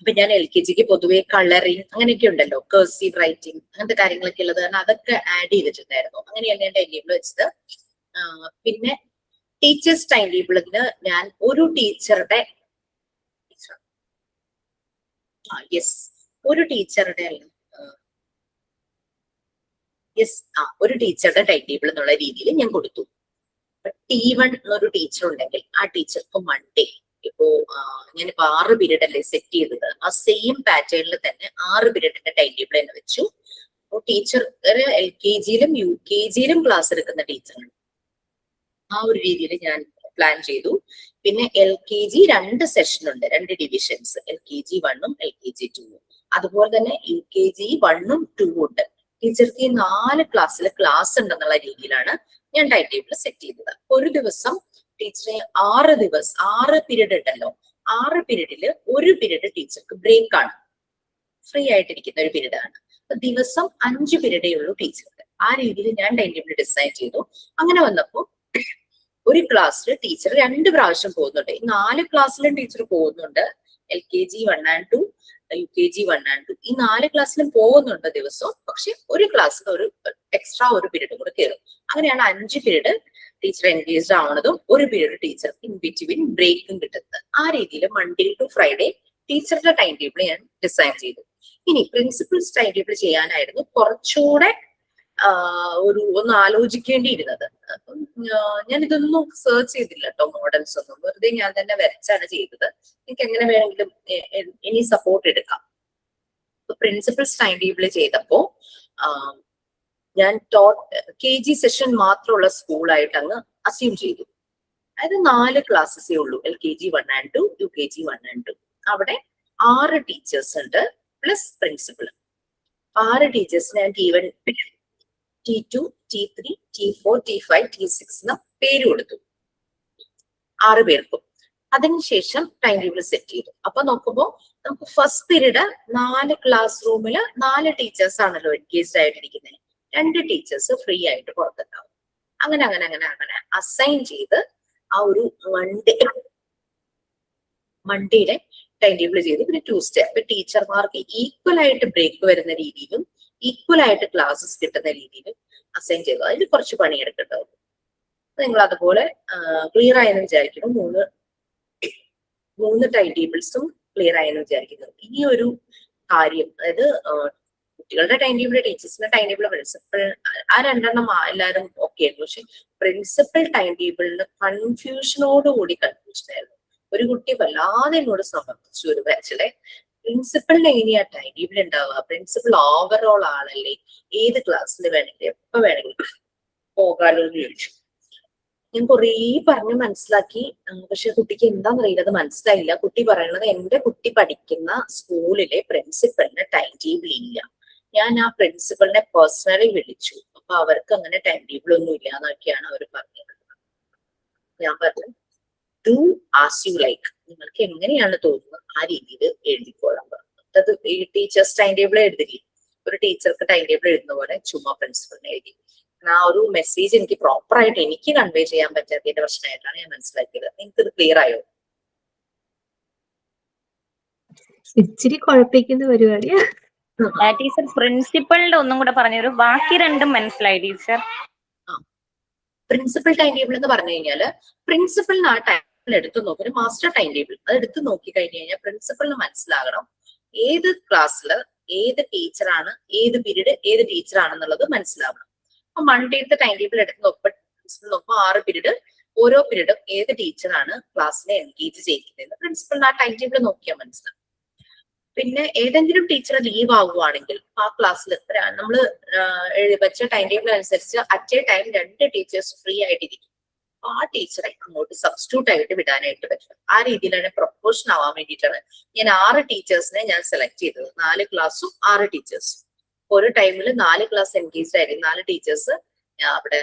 ഇപ്പൊ ഞാൻ LKGക്ക് പൊതുവെ കളറിങ് അങ്ങനെയൊക്കെ ഉണ്ടല്ലോ, കർസീവ് റൈറ്റിംഗ്, അങ്ങനത്തെ കാര്യങ്ങളൊക്കെ ഉള്ളത് കാരണം അതൊക്കെ ആഡ് ചെയ്തിട്ടുണ്ടായിരുന്നു. അങ്ങനെയാണ് ഞാൻ ടൈം ടേബിൾ വെച്ചത്. പിന്നെ ടീച്ചേഴ്സ് ടൈം ടേബിളിന് ഞാൻ ഒരു ടീച്ചറുടെ ഒരു ടീച്ചറുടെ ടൈം ടേബിൾ എന്നുള്ള രീതിയിൽ ഞാൻ കൊടുത്തു. T1 എന്നൊരു ടീച്ചർ ഉണ്ടെങ്കിൽ ആ ടീച്ചർക്ക് മൺഡേ ഇപ്പോ ഞാനിപ്പോ 6 പീരീഡ് അല്ലേ സെറ്റ് ചെയ്തത്, ആ സെയിം പാറ്റേണിൽ തന്നെ 6 പീരീഡിന്റെ ടൈം ടേബിൾ തന്നെ വെച്ചു. അപ്പോൾ ടീച്ചർ LKG-യിലും UKG-യിലും ക്ലാസ് എടുക്കുന്ന ടീച്ചറാണ്. ആ ഒരു രീതിയിൽ ഞാൻ പ്ലാൻ ചെയ്തു. പിന്നെ LKG 2 സെഷൻ ഉണ്ട്, 2 ഡിവിഷൻസ്, LKG 1-ഉം LKG 2-ഉം. അതുപോലെ തന്നെ UKG 1-ഉം 2-ഉം ഉണ്ട്. ടീച്ചർക്ക് ഈ 4 ക്ലാസ്സിൽ ക്ലാസ് ഉണ്ടെന്നുള്ള രീതിയിലാണ് ഞാൻ ടൈം ടേബിൾ സെറ്റ് ചെയ്തത്. ഒരു ദിവസം ടീച്ചറെ 6 പീരീഡ് ഉണ്ടല്ലോ, 6 പീരീഡില് ഒരു പീരീഡ് ടീച്ചർക്ക് ബ്രേക്ക് ആണ്, ഫ്രീ ആയിട്ടിരിക്കുന്ന ഒരു പീരീഡ് ആണ്. ദിവസം 5 പീരീഡേ ഉള്ളൂ ടീച്ചർക്ക്. ആ രീതിയിൽ ഞാൻ ടൈം ടേബിൾ ഡിസൈൻ ചെയ്തു. അങ്ങനെ വന്നപ്പോൾ ഒരു ക്ലാസ്സിൽ ടീച്ചർ 2 പ്രാവശ്യം പോകുന്നുണ്ട്. ഈ 4 ക്ലാസ്സിലും ടീച്ചർ പോകുന്നുണ്ട്. LKG 1 and 2, UKG 1 and 2 ഈ 4 ക്ലാസ്സിലും പോകുന്നുണ്ട് ദിവസവും. പക്ഷെ ഒരു ക്ലാസ്സിൽ ഒരു എക്സ്ട്രാ ഒരു പീരീഡ് കൂടെ കയറും. അങ്ങനെയാണ് 5 പീരീഡ് ടീച്ചർ എൻഗേജ്ഡ് ആവുന്നതും ഒരു പീരീഡ് ടീച്ചർ ഇൻ ബിറ്റ്വീൻ ബ്രേക്കും കിട്ടുന്നത്. ആ രീതിയിൽ മൺഡേ ടു ഫ്രൈഡേ ടീച്ചറുടെ ടൈം ടേബിൾ ഞാൻ ഡിസൈൻ ചെയ്തു. ഇനി പ്രിൻസിപ്പൽസ് ടൈം ടേബിൾ ചെയ്യാനായിരുന്നു കുറച്ചുകൂടെ ഒന്ന് ആലോചിക്കേണ്ടിയിരുന്നത്. അപ്പം ഞാൻ ഇതൊന്നും സെർച്ച് ചെയ്തില്ല കേട്ടോ, മോഡൽസ് ഒന്നും, വെറുതെ ഞാൻ തന്നെ വരച്ചാണ് ചെയ്തത്. എനിക്ക് എങ്ങനെ വേണമെങ്കിലും ഇനി സപ്പോർട്ട് എടുക്കാം. പ്രിൻസിപ്പൽസ് ടൈം ടേബിൾ ചെയ്തപ്പോ ഞാൻ KG സെഷൻ മാത്രമുള്ള സ്കൂളായിട്ട് അങ്ങ് അസ്യൂം ചെയ്തു. അതായത് 4 ക്ലാസ്സസേ ഉള്ളൂ, LKG 1 and 2, UKG 1 and 2. അവിടെ 6 ടീച്ചേഴ്സ് ഉണ്ട് പ്ലസ് പ്രിൻസിപ്പൽ. 6 ടീച്ചേഴ്സിന് ഞാൻ T1, T2, T3, T4, T5, T6 എന്ന പേര് കൊടുത്തു 6 പേർക്കും. അതിനുശേഷം ടൈം ടേബിൾ സെറ്റ് ചെയ്തു. അപ്പൊ നോക്കുമ്പോ നമുക്ക് ഫസ്റ്റ് പീരീഡ് 4 ക്ലാസ് റൂമില് 4 ടീച്ചേഴ്സ് ആണല്ലോ എൻഗേജ്ഡ് ആയിട്ടിരിക്കുന്നത്, 2 ടീച്ചേഴ്സ് ഫ്രീ ആയിട്ട് പുറത്തുണ്ടാവും. അങ്ങനെ അങ്ങനെ അങ്ങനെ അങ്ങനെ അസൈൻ ചെയ്ത് ആ ഒരു മൺഡേയിലെ ടൈം ടേബിൾ ചെയ്തു. പിന്നെ ട്യൂസ്ഡേ അപ്പൊ ടീച്ചർമാർക്ക് ഈക്വൽ ആയിട്ട് ബ്രേക്ക് വരുന്ന രീതിയിലും ഈക്വൽ ആയിട്ട് ക്ലാസ്സസ് കിട്ടുന്ന രീതിയിലും അസൈൻ ചെയ്തു. അതിൽ കുറച്ച് പണിയെടുക്കേണ്ടത് നിങ്ങൾ അതുപോലെ ക്ലിയർ ആയെന്ന് വിചാരിക്കുന്നു. 3 ടൈം ടേബിൾസും ക്ലിയർ ആയെന്ന് വിചാരിക്കുന്നു. ഈ ഒരു കാര്യം, അതായത് കുട്ടികളുടെ ടൈം ടേബിൾ, ടീച്ചേഴ്സിന്റെ ടൈം ടേബിൾ, പ്രിൻസിപ്പൽ, ആ 2 എല്ലാവരും ഓക്കെ ആയിരുന്നു. പക്ഷെ പ്രിൻസിപ്പൽ ടൈം ടേബിളിന് കൺഫ്യൂഷൻ ആയിരുന്നു. ഒരു കുട്ടി വല്ലാതെ എന്നോട് സമർപ്പിച്ചു ഒരു ബാച്ചിലെ. പ്രിൻസിപ്പളിന് എങ്ങനെയാ ടൈം ടേബിൾ ഉണ്ടാവുക, പ്രിൻസിപ്പൽ ഓവറോൾ ആളല്ലേ, ഏത് ക്ലാസ്സിൽ വേണമെങ്കിലും എപ്പോ വേണമെങ്കിലും പോകാലോ എന്ന് ചോദിച്ചു. ഞാൻ കുറേ പറഞ്ഞ് മനസ്സിലാക്കി. പക്ഷെ കുട്ടിക്ക് എന്താണെന്നറിയില്ല, അത് മനസ്സിലായില്ല. കുട്ടി പറയണത് എന്റെ കുട്ടി പഠിക്കുന്ന സ്കൂളിലെ പ്രിൻസിപ്പലിന് ടൈം ടേബിൾ ഇല്ല. ഞാൻ ആ പ്രിൻസിപ്പലിനെ പേഴ്സണലി വിളിച്ചു. അപ്പൊ അവർക്ക് അങ്ങനെ ടൈം ടേബിൾ ഒന്നും ഇല്ല എന്നൊക്കെയാണ് അവർ പറഞ്ഞത്. ഞാൻ പറഞ്ഞു ഡു ആസ് യു ലൈക്ക്, നിങ്ങൾക്ക് എങ്ങനെയാണ് തോന്നുന്നത് ആ രീതിയിൽ എഴുതിക്കോളാൻ പറഞ്ഞു. അത് ഈ ടീച്ചേഴ്സ് ടൈം ടേബിൾ എഴുതില്ലേ, ഒരു ടീച്ചർക്ക് ടൈം ടേബിൾ എഴുതുന്ന പോലെ ചുമ്മാ പ്രിൻസിപ്പലിനെ എഴുതി. ആ ഒരു മെസ്സേജ് എനിക്ക് പ്രോപ്പർ ആയിട്ട് എനിക്ക് കൺവേ ചെയ്യാൻ പറ്റാത്തതിന്റെ പ്രശ്നമായിട്ടാണ് ഞാൻ മനസ്സിലാക്കിയത്. നിങ്ങൾക്ക് ഇത് ക്ലിയർ ആയോ?
ഇച്ചിരി കുഴപ്പിക്കുന്ന പരിപാടിയാ.
ടീച്ചർ പ്രിൻസിപ്പളിന്റെ ഒന്നും കൂടെ പറഞ്ഞു, ബാക്കി 2 മനസ്സിലായി ടീച്ചർ.
പ്രിൻസിപ്പൽ ടൈം ടേബിൾ എന്ന് പറഞ്ഞു കഴിഞ്ഞാല് പ്രിൻസിപ്പലിന് ആ ടൈമിൽ എടുത്തു നോക്കി, ഒരു മാസ്റ്റർ ടൈം ടേബിൾ അത് എടുത്തു നോക്കി കഴിഞ്ഞു കഴിഞ്ഞാൽ പ്രിൻസിപ്പലിന് മനസ്സിലാകണം ഏത് ക്ലാസ്സിൽ ഏത് ടീച്ചറാണ്, ഏത് പീരീഡ് ഏത് ടീച്ചറാണെന്നുള്ളത് മനസ്സിലാവണം. അപ്പൊ മൺഡേത്തെ ടൈം ടേബിൾ എടുത്ത് നോക്കുമ്പോൾ 6 പീരീഡ്, ഓരോ പീരീഡും ഏത് ടീച്ചറാണ് ക്ലാസ്സിനെ എൻഗേജ് ചെയ്യിക്കുന്നത് പ്രിൻസിപ്പലിന് ആ ടൈം ടേബിൾ നോക്കിയാൽ മനസ്സിലാവും. പിന്നെ ഏതെങ്കിലും ടീച്ചർ ലീവ് ആവുകയാണെങ്കിൽ ആ ക്ലാസ്സിൽ നമ്മൾ വെച്ച ടൈം ടേബിൾ അനുസരിച്ച് at a time 2 teachers free ആയിട്ടിരിക്കും. അപ്പൊ ആ ടീച്ചറെ അങ്ങോട്ട് സബ്സ്റ്റിറ്റ്യൂട്ട് ആയിട്ട് വിടാനായിട്ട് പറ്റും. ആ രീതിയിലാണ് പ്രൊപ്പോർഷൻ ആവാൻ വേണ്ടിയിട്ടാണ് ഞാൻ 6 ടീച്ചേഴ്സിനെ ഞാൻ സെലക്ട് ചെയ്തത്. 4 ക്ലാസ്സും 6 ടീച്ചേഴ്സും ഒരു ടൈമിൽ 4 ക്ലാസ് എൻഗേജ്ഡ് ആയിരിക്കും. 4 ടീച്ചേഴ്സ് അവിടെ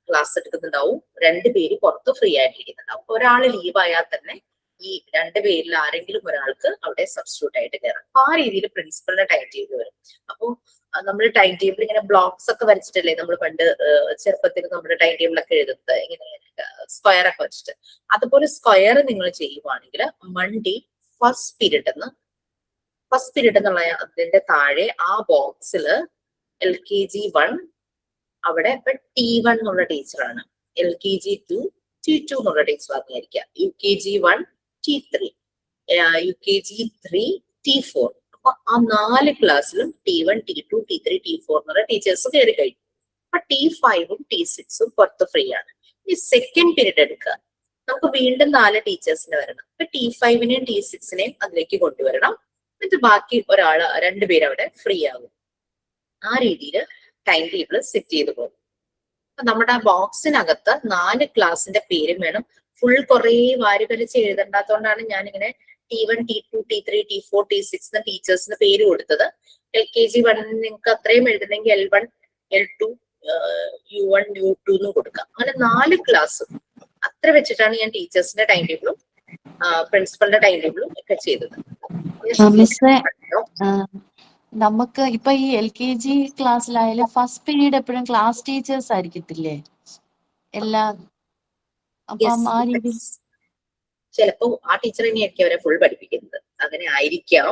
ക്ലാസ് എടുക്കുന്നുണ്ടാവും, 2 പേര് പുറത്ത് ഫ്രീ ആയിട്ടിരിക്കുന്നുണ്ടാവും. ഒരാൾ ലീവ് ആയാൽ തന്നെ ഈ 2 പേരിൽ ആരെങ്കിലും ഒരാൾക്ക് അവിടെ സബ്സ്റ്റിറ്റ്യൂട്ട് ആയിട്ട് കയറാം. അപ്പൊ ആ രീതിയിൽ പ്രിൻസിപ്പലിന്റെ ടൈം ടേബിൾ വരും. അപ്പൊ നമ്മൾ ടൈം ടേബിൾ ഇങ്ങനെ ബ്ലോക്സ് ഒക്കെ വരച്ചിട്ടല്ലേ നമ്മൾ പണ്ട് ചെറുപ്പത്തിൽ നമ്മുടെ ടൈം ടേബിൾ ഒക്കെ എഴുതുന്നത്, ഇങ്ങനെ സ്ക്വയർ ഒക്കെ വെച്ചിട്ട്. അതുപോലെ സ്ക്വയർ നിങ്ങൾ ചെയ്യുവാണെങ്കിൽ മൺഡേ ഫസ്റ്റ് പീരീഡ് എന്നുള്ള അതിന്റെ താഴെ ആ ബോക്സിൽ LKG 1 അവിടെ ഇപ്പൊ T1 എന്നുള്ള ടീച്ചറാണ്, LKG 2 T2 എന്നുള്ള ടീച്ചർ ആയിരിക്കാം, UKG 1 T3, UKG 3 T4. അപ്പൊ ആ 4 ക്ലാസ്സിലും T1 T2 T3 T4 എന്നുള്ള ടീച്ചേഴ്സ് കയറി കഴിഞ്ഞു. അപ്പൊ T5-ഉം T6-ഉം പുറത്ത് ഫ്രീ ആണ്. ഈ സെക്കൻഡ് പീരീഡ് എടുക്കുക. നമുക്ക് വീണ്ടും 4 ടീച്ചേഴ്സിനെ വരണം. ഇപ്പൊ T5നെയും T6നെയും അതിലേക്ക് കൊണ്ടുവരണം. എന്നിട്ട് ബാക്കി 2 പേര് അവിടെ ഫ്രീ ആകും. ആ രീതിയിൽ ടൈം ടേബിൾ സെറ്റ് ചെയ്ത് പോകും. അപ്പൊ നമ്മുടെ ആ ബോക്സിനകത്ത് 4 ക്ലാസിന്റെ പേരും വേണം. ഫുൾ കുറേ വാരി വലിച്ച് എഴുതണ്ടാത്തോണ്ടാണ് ഞാൻ ഇങ്ങനെ T1, T2, T3, T4, T6 ടീച്ചേഴ്സിന് പേര് കൊടുത്തത്. LKG 1 നിങ്ങൾക്ക് അത്രയും എഴുതണമെങ്കിൽ L1, L2, U1, U2 എന്ന് കൊടുക്കാം. അങ്ങനെ 4 ക്ലാസ് അത്ര വെച്ചിട്ടാണ് ഞാൻ ടീച്ചേഴ്സിന്റെ ടൈം ടേബിളും പ്രിൻസിപ്പളിന്റെ ടൈം ടേബിളും ഒക്കെ ചെയ്തത്.
മിസ്സേ, നമുക്ക് ഇപ്പൊ ഈ LKG ക്ലാസ്സിലായാലും ഫസ്റ്റ് പീരീഡ് എപ്പോഴും ക്ലാസ് ടീച്ചേഴ്സ് ആയിരിക്കത്തില്ലേ എല്ലാ? അപ്പം ആ രീതി
ചിലപ്പോ ആ ടീച്ചർ തന്നെയായിരിക്കും അവരെ ഫുൾ പഠിപ്പിക്കുന്നത്. അങ്ങനെ ആയിരിക്കാം.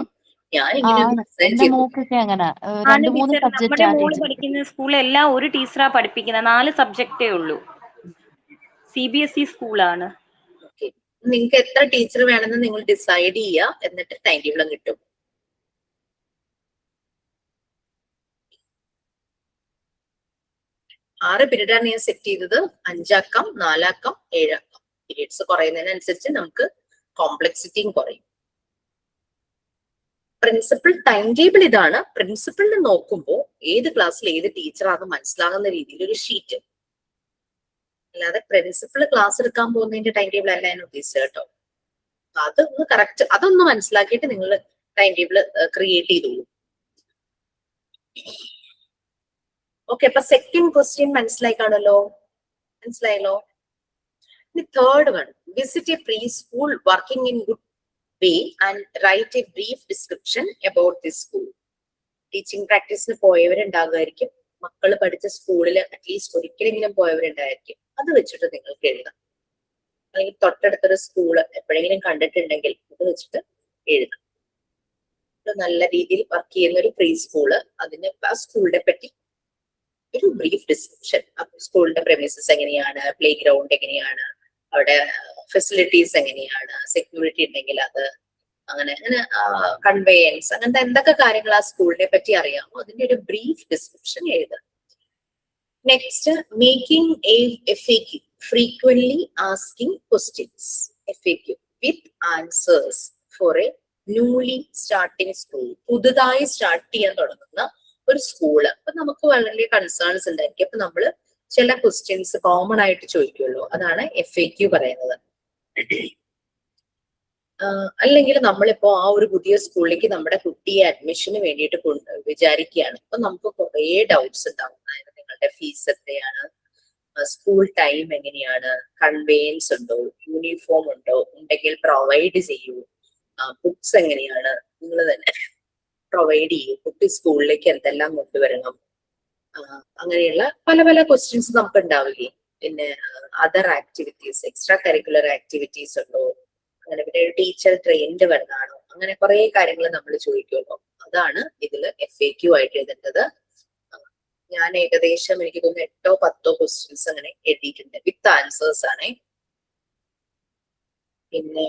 ഞാൻ ഇങ്ങനെ
എന്റെ മോക്കൊക്കെ അങ്ങനെ 2-3 സബ്ജക്ട്
നമ്മുടെ മോള് പഠിക്കുന്ന സ്കൂളിൽ എല്ലാം ഒരു ടീച്ചറാ പഠിപ്പിക്കുന്നത്. 4 സബ്ജക്റ്റേ ഉള്ളൂ. CBSE സ്കൂളാണ്.
നിങ്ങൾക്ക് എത്ര ടീച്ചർ വേണമെന്ന് നിങ്ങൾ ഡിസൈഡ് ചെയ്യുക. എന്നിട്ട് ടൈം ടേബിൾ കിട്ടും. ആറ് പീരീഡാണ് ഞാൻ സെറ്റ് ചെയ്തത്. 5 ആക്കാം, 4 ആക്കാം, 7 ആക്കാം. പീരീഡ്സ് കുറയുന്നതിനനുസരിച്ച് നമുക്ക് കോംപ്ലക്സിറ്റിയും കുറയും. പ്രിൻസിപ്പൽ ടൈം ടേബിൾ ഇതാണ്. പ്രിൻസിപ്പളിന് നോക്കുമ്പോൾ ഏത് ക്ലാസ്സിൽ ഏത് ടീച്ചറാണെന്ന് മനസ്സിലാകുന്ന രീതിയിൽ ഒരു ഷീറ്റ്. അല്ലാതെ പ്രിൻസിപ്പൾ ക്ലാസ് എടുക്കാൻ പോകുന്നതിന്റെ ടൈം ടേബിൾ അല്ല ഞാൻ ഉദ്ദേശിച്ചത് കേട്ടോ. അതൊന്ന് കറക്റ്റ്, അതൊന്ന് മനസ്സിലാക്കിയിട്ട് നിങ്ങൾ ടൈം ടേബിൾ ക്രിയേറ്റ് ചെയ്തോളൂ. ഓക്കെ, അപ്പൊ സെക്കൻഡ് ക്വസ്റ്റ്യൻ മനസ്സിലായി കാണല്ലോ? മനസ്സിലായല്ലോ? Third one, visit a pre school working in good way and write a brief description about this school. Teaching പ്രാക്ടീസിന് പോയവരുണ്ടാകുമായിരിക്കും. മക്കൾ പഠിച്ച സ്കൂളിൽ അറ്റ്ലീസ്റ്റ് ഒരിക്കലെങ്കിലും പോയവരുണ്ടായിരിക്കും. അത് വെച്ചിട്ട് നിങ്ങൾക്ക് എഴുതാം. അല്ലെങ്കിൽ തൊട്ടടുത്തൊരു സ്കൂള് എപ്പോഴെങ്കിലും കണ്ടിട്ടുണ്ടെങ്കിൽ അത് വെച്ചിട്ട് എഴുതാം. നല്ല രീതിയിൽ വർക്ക് ചെയ്യുന്ന ഒരു പ്രീ സ്കൂള്, അതിന് ആ സ്കൂളിനെ പറ്റി ഒരു ബ്രീഫ് ഡിസ്ക്രിപ്ഷൻ. സ്കൂളിന്റെ പ്രെമിസസ് എങ്ങനെയാണ്, പ്ലേ ഗ്രൗണ്ട് എങ്ങനെയാണ്, അവിടെ ഫെസിലിറ്റീസ് എങ്ങനെയാണ്, സെക്യൂരിറ്റി ഉണ്ടെങ്കിൽ അത്, അങ്ങനെ കൺവേയൻസ്, അങ്ങനത്തെ എന്തൊക്കെ കാര്യങ്ങൾ ആ സ്കൂളിനെ പറ്റി അറിയാമോ അതിന്റെ ഒരു ബ്രീഫ് ഡിസ്ക്രിപ്ഷൻ എഴുതുക. Next, making A FAQ, frequently asking questions, FAQ with answers four A newly starting school. പുതുതായി സ്റ്റാർട്ട് ചെയ്യാൻ തുടങ്ങുന്ന ഒരു സ്കൂള്. അപ്പൊ നമുക്ക് വളരെ കൺസേൺസ് ഉണ്ടായിരിക്കും. അപ്പൊ നമ്മള് ചില ക്വസ്റ്റ്യൻസ് കോമൺ ആയിട്ട് ചോദിക്കുമല്ലോ, അതാണ് FAQ പറയുന്നത്. അല്ലെങ്കിൽ നമ്മളിപ്പോ ആ ഒരു പുതിയ സ്കൂളിലേക്ക് നമ്മുടെ കുട്ടിയെ അഡ്മിഷന് വേണ്ടിയിട്ട് വിചാരിക്കുകയാണ്. അപ്പൊ നമുക്ക് കുറേ ഡൗട്ട്സ് ഉണ്ടാവും. അതായത് നിങ്ങളുടെ ഫീസ് എത്രയാണ്, സ്കൂൾ ടൈം എങ്ങനെയാണ്, കൺവേയൻസ് ഉണ്ടോ, യൂണിഫോം ഉണ്ടോ, ഉണ്ടെങ്കിൽ പ്രൊവൈഡ് ചെയ്യൂ, ബുക്സ് എങ്ങനെയാണ്, നിങ്ങൾ തന്നെ പ്രൊവൈഡ് ചെയ്യൂ, കുട്ടി സ്കൂളിലേക്ക് എന്തെല്ലാം കൊണ്ടുവരണം, അങ്ങനെയുള്ള പല പല ക്വസ്റ്റ്യൻസ് നമുക്ക് ഉണ്ടാവില്ലേ. പിന്നെ other activities, extra curricular activities ഉണ്ടോ, അങ്ങനെ പിന്നെ ടീച്ചർ ട്രെയിൻഡ് വരുന്നതാണോ, അങ്ങനെ കുറെ കാര്യങ്ങൾ നമ്മൾ ചോദിക്കുമല്ലോ. അതാണ് ഇതില് FAQ ആയിട്ട് എഴുതേണ്ടത്. ഞാൻ ഏകദേശം എനിക്ക് തോന്നുന്നു 8-10 ക്വസ്റ്റ്യൻസ് അങ്ങനെ എഴുതിയിട്ടുണ്ട്. വിത്ത് ആൻസേഴ്സ് ആണ്. പിന്നെ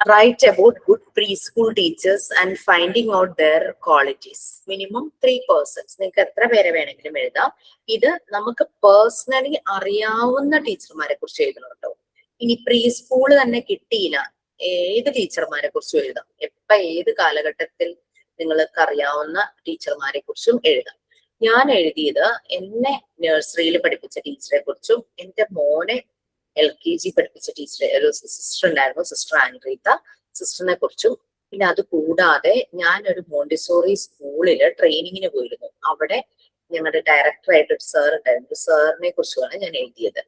write about good preschool teachers and finding out their qualities. Minimum 3 persons. നിങ്ങൾക്ക് എത്ര പേരെ വേണമെങ്കിലും എഴുതാം. ഇത് നമുക്ക് പേഴ്സണലി അറിയാവുന്ന ടീച്ചർമാരെ കുറിച്ച് എഴുതണം കേട്ടോ. ഇനി പ്രീ സ്കൂൾ തന്നെ കിട്ടിയില്ല, ഏത് ടീച്ചർമാരെ കുറിച്ചും എഴുതാം. ഏത് കാലഘട്ടത്തിൽ നിങ്ങൾക്ക് അറിയാവുന്ന ടീച്ചർമാരെ കുറിച്ചും എഴുതാം. ഞാൻ എഴുതിയത് എന്നെ നഴ്സറിയിൽ പഠിപ്പിച്ച ടീച്ചറെ കുറിച്ചും എന്റെ മോനെ LKG പഠിപ്പിച്ച ടീച്ചർ, ഒരു സിസ്റ്റർ ഉണ്ടായിരുന്നു, സിസ്റ്റർ ആൻഡ്രീത്ത, സിസ്റ്ററിനെ കുറിച്ചും. പിന്നെ അത് കൂടാതെ ഞാൻ ഒരു മോണ്ടിസോറി സ്കൂളില് ട്രെയിനിങ്ങിന് പോയിരുന്നു. അവിടെ ഞങ്ങളുടെ ഡയറക്ടറായിട്ട് ഒരു സാർ ഉണ്ടായിരുന്നു. സാറിനെ കുറിച്ചുമാണ് ഞാൻ എഴുതിയത്.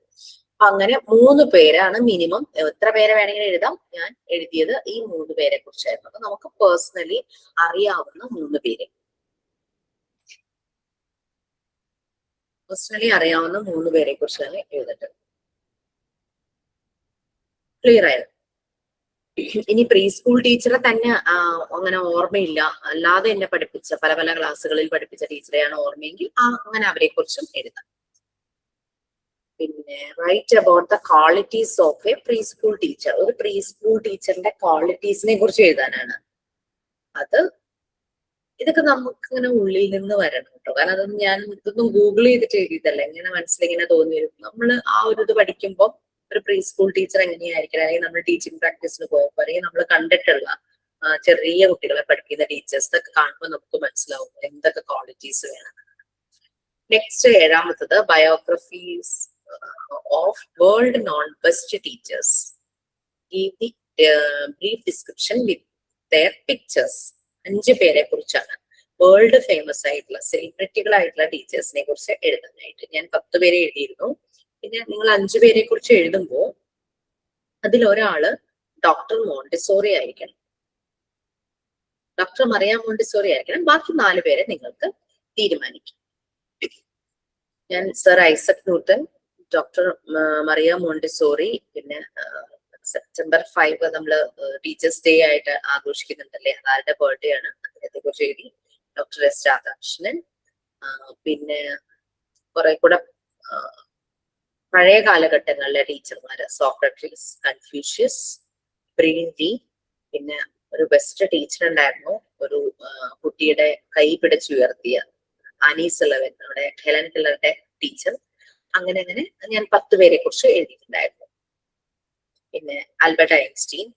അപ്പൊ അങ്ങനെ 3 പേരാണ് മിനിമം. എത്ര പേരെ വേണമെങ്കിലും എഴുതാം. ഞാൻ എഴുതിയത് ഈ 3 പേരെ കുറിച്ചായിരുന്നു. അപ്പൊ നമുക്ക് പേഴ്സണലി അറിയാവുന്ന 3 പേര്, കുറിച്ചാണ് എഴുതേണ്ടത്. ക്ലിയർ ആയത്? ഇനി പ്രീ സ്കൂൾ ടീച്ചറെ തന്നെ അങ്ങനെ ഓർമ്മയില്ല, അല്ലാതെ എന്നെ പഠിപ്പിച്ച പല പല ക്ലാസ്സുകളിൽ പഠിപ്പിച്ച ടീച്ചറെയാണ് ഓർമ്മയെങ്കിൽ അങ്ങനെ അവരെ കുറിച്ചും എഴുതാം. പിന്നെ write about the qualities of a pre school teacher. ഒരു പ്രീ സ്കൂൾ ടീച്ചറിന്റെ ക്വാളിറ്റീസിനെ കുറിച്ച് എഴുതാനാണ്. അത് ഇതൊക്കെ നമുക്ക് ഇങ്ങനെ ഉള്ളിൽ നിന്ന് വരണം കേട്ടോ. കാരണം അതൊന്നും ഞാൻ ഇതൊന്നും ഗൂഗിൾ ചെയ്തിട്ട് എഴുതിയതല്ല. ഇങ്ങനെ മനസ്സിലിങ്ങനെ തോന്നി വരും. നമ്മൾ ആ ഒരു ഇത് പഠിക്കുമ്പോൾ ഒരു പ്രീ സ്കൂൾ ടീച്ചർ എങ്ങനെയായിരിക്കണം, അല്ലെങ്കിൽ നമ്മൾ ടീച്ചിങ് പ്രാക്ടീസിന് പോയപ്പോൾ, അല്ലെങ്കിൽ നമ്മൾ കണ്ടിട്ടുള്ള ചെറിയ കുട്ടികളെ പഠിക്കുന്ന ടീച്ചേഴ്സ് ഒക്കെ കാണുമ്പോൾ നമുക്ക് മനസ്സിലാവും എന്തൊക്കെ ക്വാളിറ്റീസ് വേണം. നെക്സ്റ്റ് 7ാമത്തത് biographies of world known best teachers. Give the brief description with their pictures. 5 പേരെ കുറിച്ചാണ് വേൾഡ് ഫേമസ് ആയിട്ടുള്ള സെലിബ്രിറ്റികളായിട്ടുള്ള ടീച്ചേഴ്സിനെ കുറിച്ച് എഴുതാനായിട്ട്. ഞാൻ 10 പേരെ എഴുതിയിരുന്നു. പിന്നെ നിങ്ങൾ 5 പേരെ കുറിച്ച് എഴുതുമ്പോൾ അതിലൊരാള് ഡോക്ടർ മോണ്ടിസോറി ആയിരിക്കണം, ഡോക്ടർ മറിയ മോണ്ടിസോറി ആയിരിക്കണം. ബാക്കി 4 പേരെ നിങ്ങൾക്ക് തീരുമാനിക്കും. ഞാൻ sir Isaac Newton, doctor Maria Montessori, പിന്നെ September 5 നമ്മള് ടീച്ചേഴ്സ് ഡേ ആയിട്ട് ആഘോഷിക്കുന്നുണ്ടല്ലേ, അതാരുടെ ബർത്ത്ഡേ ആണ്, അദ്ദേഹത്തെ കുറിച്ച് എഴുതി. ഡോക്ടർ എസ് രാധാകൃഷ്ണൻ, പിന്നെ കുറെ കൂടെ പഴയ കാലഘട്ടങ്ങളിലെ ടീച്ചർമാര് സോക്രട്ടീസ്, കൺഫ്യൂഷ്യസ്, ബ്രിലിൻഡി, പിന്നെ ഒരു ബെസ്റ്റ് ടീച്ചർ ഉണ്ടായിരുന്നു, ഒരു കുട്ടിയുടെ കൈ പിടിച്ചുയർത്തിയ അനീസ് ഇലവൻ, നമ്മുടെ ഹെലൻ കില്ലറുടെ ടീച്ചർ. അങ്ങനെ ഞാൻ 10 പേരെ കുറിച്ച് എഴുതിയിട്ടുണ്ടായിരുന്നു. പിന്നെ ആൽബർട്ട് ഐൻസ്റ്റീൻ,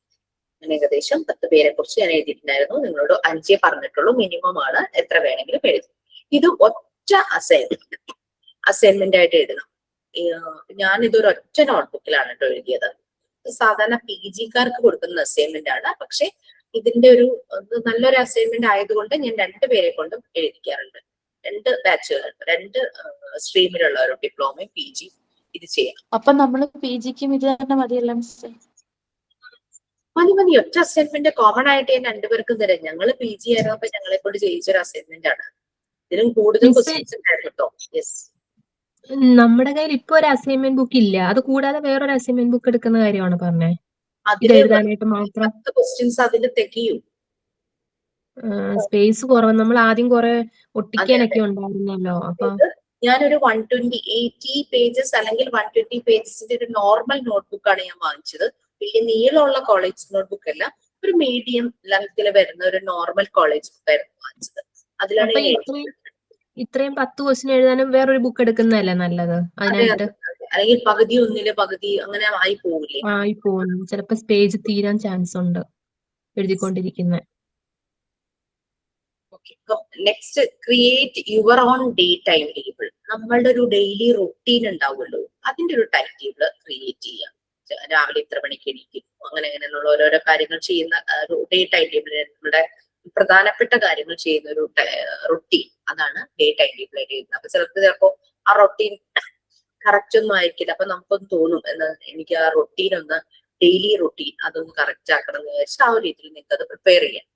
അങ്ങനെ ഏകദേശം 10 പേരെ കുറിച്ച് ഞാൻ എഴുതിയിട്ടുണ്ടായിരുന്നു. നിങ്ങളോട് 5 പറഞ്ഞിട്ടുള്ളൂ, മിനിമം ആണ്, എത്ര വേണമെങ്കിലും എഴുതും. ഇത് ഒറ്റ അസൈൻമെന്റ് ആയിട്ട് എഴുതണം. ഞാൻ ഇതൊരു ഒറ്റ നോട്ട്ബുക്കിലാണ് കേട്ടോ എഴുതിയത്. സാധാരണ PG-കാർക്ക് കൊടുക്കുന്ന അസൈൻമെന്റ് ആണ്, പക്ഷെ ഇതിന്റെ ഒരു നല്ലൊരു അസൈൻമെന്റ് ആയതുകൊണ്ട് ഞാൻ 2 പേരെ കൊണ്ടും എഴുതിക്കാറുണ്ട്. 2 ബാച്ചുകൾ, 2 സ്ട്രീമിലുള്ളവരും ഡിപ്ലോമയും PG ഇത് ചെയ്യാം.
അപ്പൊ നമ്മള് PG-ക്കും ഇത് തന്നെ മതിയല്ലോ മിസ്?
മതി. ഒറ്റ അസൈൻമെന്റ് കോമൺ ആയിട്ട് ഞാൻ 2 പേർക്കും തരാം. ഞങ്ങള് PG ആയിരുന്നപ്പോ ഞങ്ങളെ കൊണ്ട് ചെയ്യിച്ചൊരു അസൈൻമെന്റ് ആണ്. ഇതിലും കൂടുതൽ ക്വസ്റ്റ്യൻസ് ഉണ്ടായിരുന്നു കേട്ടോ. യെസ്,
നമ്മുടെ കയ്യിൽ ഇപ്പൊ ഒരു അസൈൻമെന്റ് ബുക്ക് ഇല്ല. അത് കൂടാതെ വേറൊരു അസൈൻമെന്റ് ബുക്ക് എടുക്കുന്ന കാര്യമാണ് പറഞ്ഞത്. ഇത്
അതില്
എഴുതാനായിട്ട് മാത്രം
10 ക്വസ്റ്റ്യൻസ് അതിൽ തികയും.
സ്പേസ് കുറവ്. നമ്മൾ ആദ്യം കുറെ
അതെ.
ഒട്ടിക്കാനൊക്കെ ഉണ്ടായിരുന്നല്ലോ. അപ്പൊ
ഞാനൊരു 180 പേജസ് അല്ലെങ്കിൽ 120 പേജസിന്റെ ഒരു നോർമൽ നോട്ട്ബുക്ക് ആണ് ഞാൻ വാങ്ങിച്ചത്. വലിയ നീളമുള്ള കോളേജ് നോട്ട്ബുക്ക് അല്ല, ഒരു മീഡിയം ലെങ്ത്തിൽ വരുന്ന ഒരു നോർമൽ കോളേജ് ബുക്ക് ആയിരുന്നു വാങ്ങിച്ചത്. അതിലാണ്
അപ്പൊ
ഞാൻ
ഇത്രയും 10 ക്വസ്റ്റ്യൻ എഴുതാനും വേറൊരു ബുക്ക് എടുക്കുന്നതല്ലേ നല്ലത്? അതിനായിട്ട്
അല്ലെങ്കിൽ പകുതി ഒന്നില് പകുതി അങ്ങനെ ആയി പോവില്ലേ?
ആയി പോകുന്നു. ചിലപ്പോ പേജ് തീരാൻ ചാൻസ് ഉണ്ട് എഴുതിക്കൊണ്ടിരിക്കുന്ന.
Next, create your own day time table. നമ്മളുടെ ഒരു ഡെയിലി റൊട്ടീൻ ഉണ്ടാവുമല്ലോ, അതിന്റെ ഒരു ടൈം ടേബിൾ ക്രിയേറ്റ് ചെയ്യാം. രാവിലെ ഇത്ര മണിക്ക് എണീക്കും, അങ്ങനെ അങ്ങനെയുള്ള ഓരോരോ കാര്യങ്ങൾ ചെയ്യുന്ന ഡേ ടൈം ടേബിൾ. നമ്മുടെ പ്രധാനപ്പെട്ട കാര്യങ്ങൾ ചെയ്യുന്ന ഒരു റൊട്ടീൻ, അതാണ് ഡേ ടൈം ടേബിൾ ആയിട്ട് എഴുതുന്നത്. അപ്പൊ ചിലപ്പോ ആ റൊട്ടീൻ കറക്റ്റ് ഒന്നും ആയിരിക്കില്ല. അപ്പൊ നമുക്കൊന്ന് തോന്നും എനിക്ക് ആ റൊട്ടീൻ ഒന്ന്, ഡെയിലി റൊട്ടീൻ അതൊന്ന് കറക്റ്റ് ആക്കണം എന്ന് വിചാരിച്ചാൽ ആ ഒരു രീതിയിൽ നിങ്ങൾക്ക് അത് പ്രിപ്പയർ ചെയ്യാം.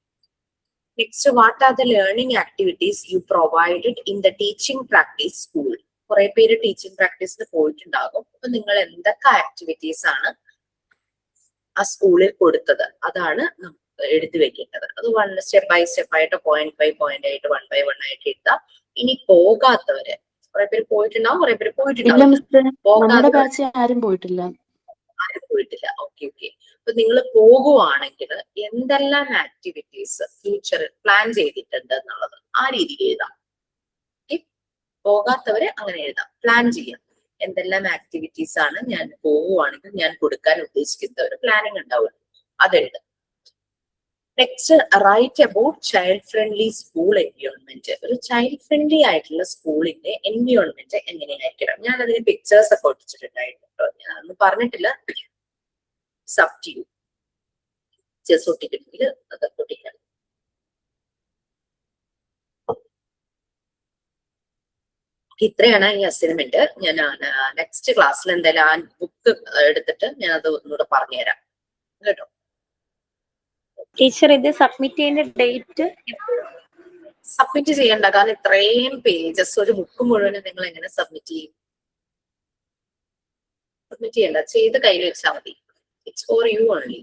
Next, what are the learning activities you provided in the teaching practice school. കുറെ പേര് ടീച്ചിങ് പ്രാക്ടീസിന് പോയിട്ടുണ്ടാകും. അപ്പൊ നിങ്ങൾ എന്തൊക്കെ ആക്ടിവിറ്റീസ് ആണ് ആ സ്കൂളിൽ കൊടുത്തത്, അതാണ് എഴുതി വെക്കേണ്ടത്. അത് സ്റ്റെപ്പ് ബൈ സ്റ്റെപ്പ് ആയിട്ട്, പോയിന്റ് ബൈ പോയിന്റ് ആയിട്ട്, 1 by 1 ആയിട്ട് എഴുതാം. ഇനി പോകാത്തവര്, കുറെ പേര് പോയിട്ടുണ്ടാവും, കുറെ പേര്
നമ്മുടെ ബാച്ച് ആരും പോയിട്ടില്ല.
ഓക്കെ. അപ്പൊ നിങ്ങൾ പോകുവാണെങ്കിൽ എന്തെല്ലാം ആക്ടിവിറ്റീസ് ഫ്യൂച്ചറിൽ പ്ലാൻ ചെയ്തിട്ടുണ്ട് എന്നുള്ളത് ആ രീതിയിൽ എഴുതാം. പോകാത്തവര് അങ്ങനെ എഴുതാം, പ്ലാൻ ചെയ്യാം. എന്തെല്ലാം ആക്ടിവിറ്റീസ് ആണ് ഞാൻ പോവുകയാണെങ്കിൽ ഞാൻ കൊടുക്കാൻ ഉദ്ദേശിക്കുന്ന ഒരു പ്ലാനിങ് ഉണ്ടാവും, അതെഴുതാം. Next, write about child friendly school environment. ഒരു ചൈൽഡ് ഫ്രണ്ട്ലി ആയിട്ടുള്ള സ്കൂളിന്റെ എൻവയോൺമെന്റ് എങ്ങനെയായിരിക്കണം. ഞാൻ അതിന് പിക്ചേഴ്സ് ഒക്കെ ഒട്ടിച്ചിട്ടുണ്ടായിരുന്നു. ഞാനൊന്നും പറഞ്ഞിട്ടില്ല, സബ് ടു യു. പിക്ചേഴ്സ് ഒട്ടിക്കണമെങ്കിൽ അത് ഒട്ടിക്കണം. ഇത്രയാണ് ഈ അസൈൻമെന്റ്. ഞാൻ നെക്സ്റ്റ് ക്ലാസ്സിൽ എന്തായാലും ആ ബുക്ക് എടുത്തിട്ട് ഞാൻ അത് ഒന്നുകൂടെ പറഞ്ഞുതരാം കേട്ടോ.
ടീച്ചർ, ഇത് സബ്മിറ്റ് ചെയ്യുന്ന ഡേറ്റ്?
സബ്മിറ്റ് ചെയ്യണ്ട, കാരണം ഇത്രയും പേജസ് ഒരു ബുക്ക് മുഴുവനും നിങ്ങൾ എങ്ങനെ സബ്മിറ്റ് ചെയ്യും? സബ്മിറ്റ് ചെയ്യണ്ട, ചെയ്ത് കയ്യിൽ വെച്ചാൽ മതി. It's for you only.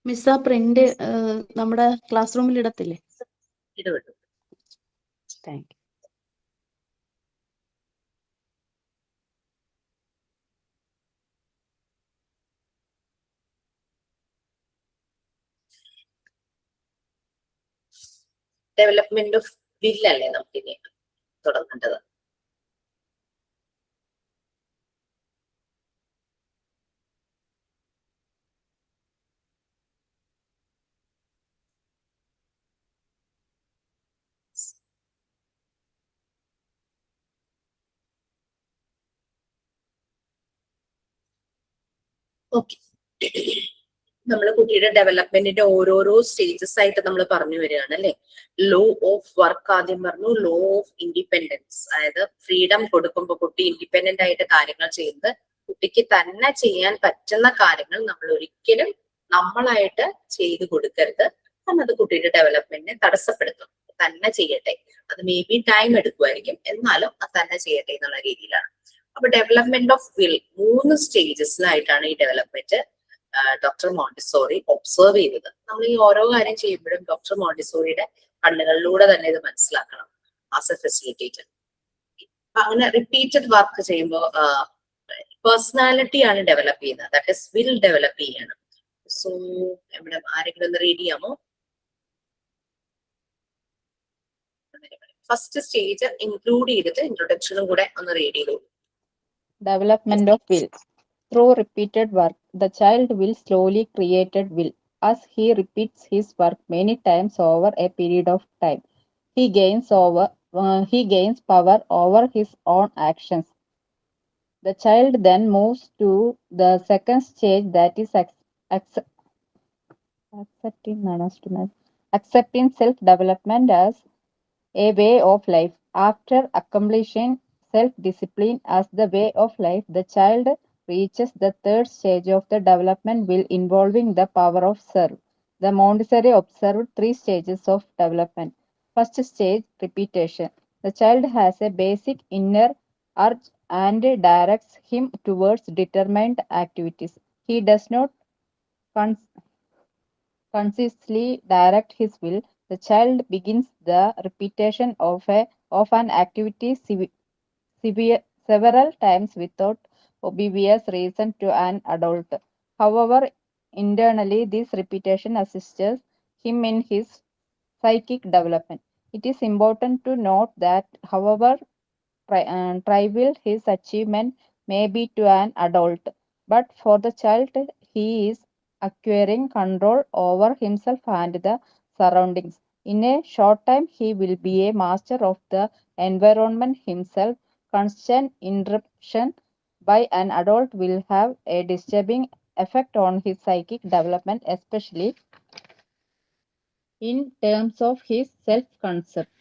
Miss, ആ പ്രിന്റ് നമ്മുടെ ക്ലാസ് റൂമിൽ ഇടത്തില്ലേ?
ഇടുവിട്ടു.
Thank you.
Development of will അല്ലേ നമുക്ക് ഇനി തുടങ്ങേണ്ടത്. ഓക്കെ, നമ്മൾ കുട്ടിയുടെ ഡെവലപ്മെന്റിന്റെ ഓരോരോ സ്റ്റേജസ് ആയിട്ട് നമ്മൾ പറഞ്ഞു വരികയാണ് അല്ലെ. ലോ ഓഫ് വർക്ക് ആദ്യം പറഞ്ഞു, ലോ ഓഫ് ഇൻഡിപെൻഡൻസ്, അതായത് ഫ്രീഡം കൊടുക്കുമ്പോൾ കുട്ടി ഇൻഡിപെൻഡന്റ് ആയിട്ട് കാര്യങ്ങൾ ചെയ്യുന്നത്, കുട്ടിക്ക് തന്നെ ചെയ്യാൻ പറ്റുന്ന കാര്യങ്ങൾ നമ്മൾ ഒരിക്കലും നമ്മളായിട്ട് ചെയ്തു കൊടുക്കരുത്, കാരണം അത് കുട്ടിയുടെ ഡെവലപ്മെന്റിനെ തടസ്സപ്പെടുത്തും. തന്നെ ചെയ്യട്ടെ, അത് മേ ബി ടൈം എടുക്കുമായിരിക്കും, എന്നാലും അത് തന്നെ ചെയ്യട്ടെ എന്നുള്ള രീതിയിലാണ്. അപ്പൊ ഡെവലപ്മെന്റ് ഓഫ് വിൽ 3 സ്റ്റേജസിലായിട്ടാണ് ഈ ഡെവലപ്മെന്റ് ഡോക്ടർ മോണ്ടിസോറി ഒബ്സർവ് ചെയ്തത്. നമ്മൾ ഈ ഓരോ കാര്യം ചെയ്യുമ്പോഴും ഡോക്ടർ മോണ്ടിസോറിയുടെ കണ്ണുകളിലൂടെ തന്നെ ഇത് മനസ്സിലാക്കണം ആസ് എ ഫെസിലിറ്റേറ്റർ. അങ്ങനെ റിപ്പീറ്റഡ് വർക്ക് ചെയ്യുമ്പോൾ പേഴ്സണാലിറ്റി ആണ് ഡെവലപ്പ് ചെയ്യുന്നത്, ദാറ്റ് ഇസ് വിൽ ഡെവലപ്പ് ചെയ്യണം. സോ ഇവിടെ ആരെങ്കിലും ഒന്ന് റീഡ് ചെയ്യാമോ? ഫസ്റ്റ് സ്റ്റേജ് ഇൻക്ലൂഡ് ചെയ്തിട്ട് ഇൻട്രൊഡക്ഷനും കൂടെ ഒന്ന് റീഡ് ചെയ്തു.
Development of will. Through repeated work, the child will slowly create will. As he repeats his work many times over a period of time, he gains power over his own actions. The child then moves to the second stage, that is accepting self-development as a way of life. After accomplishing self-discipline as the way of life, the child reaches the third stage of the development will, involving the power of serve. The Montessori observed 3 stages of development. First stage, repetition. The child has a basic inner urge and directs him towards determined activities. He does not consciously direct his will. The child begins the repetition of an activity several times without obvious reason to an adult. However, internally, this repetition assists him in his psychic development. It is important to note that, however trivial his achievement may be to an adult, but for the child, he is acquiring control over himself and the surroundings. In a short time, he will be a master of the environment himself. Constant interruption by an adult will have a disturbing effect on his psychic development, especially in terms of his self-concept.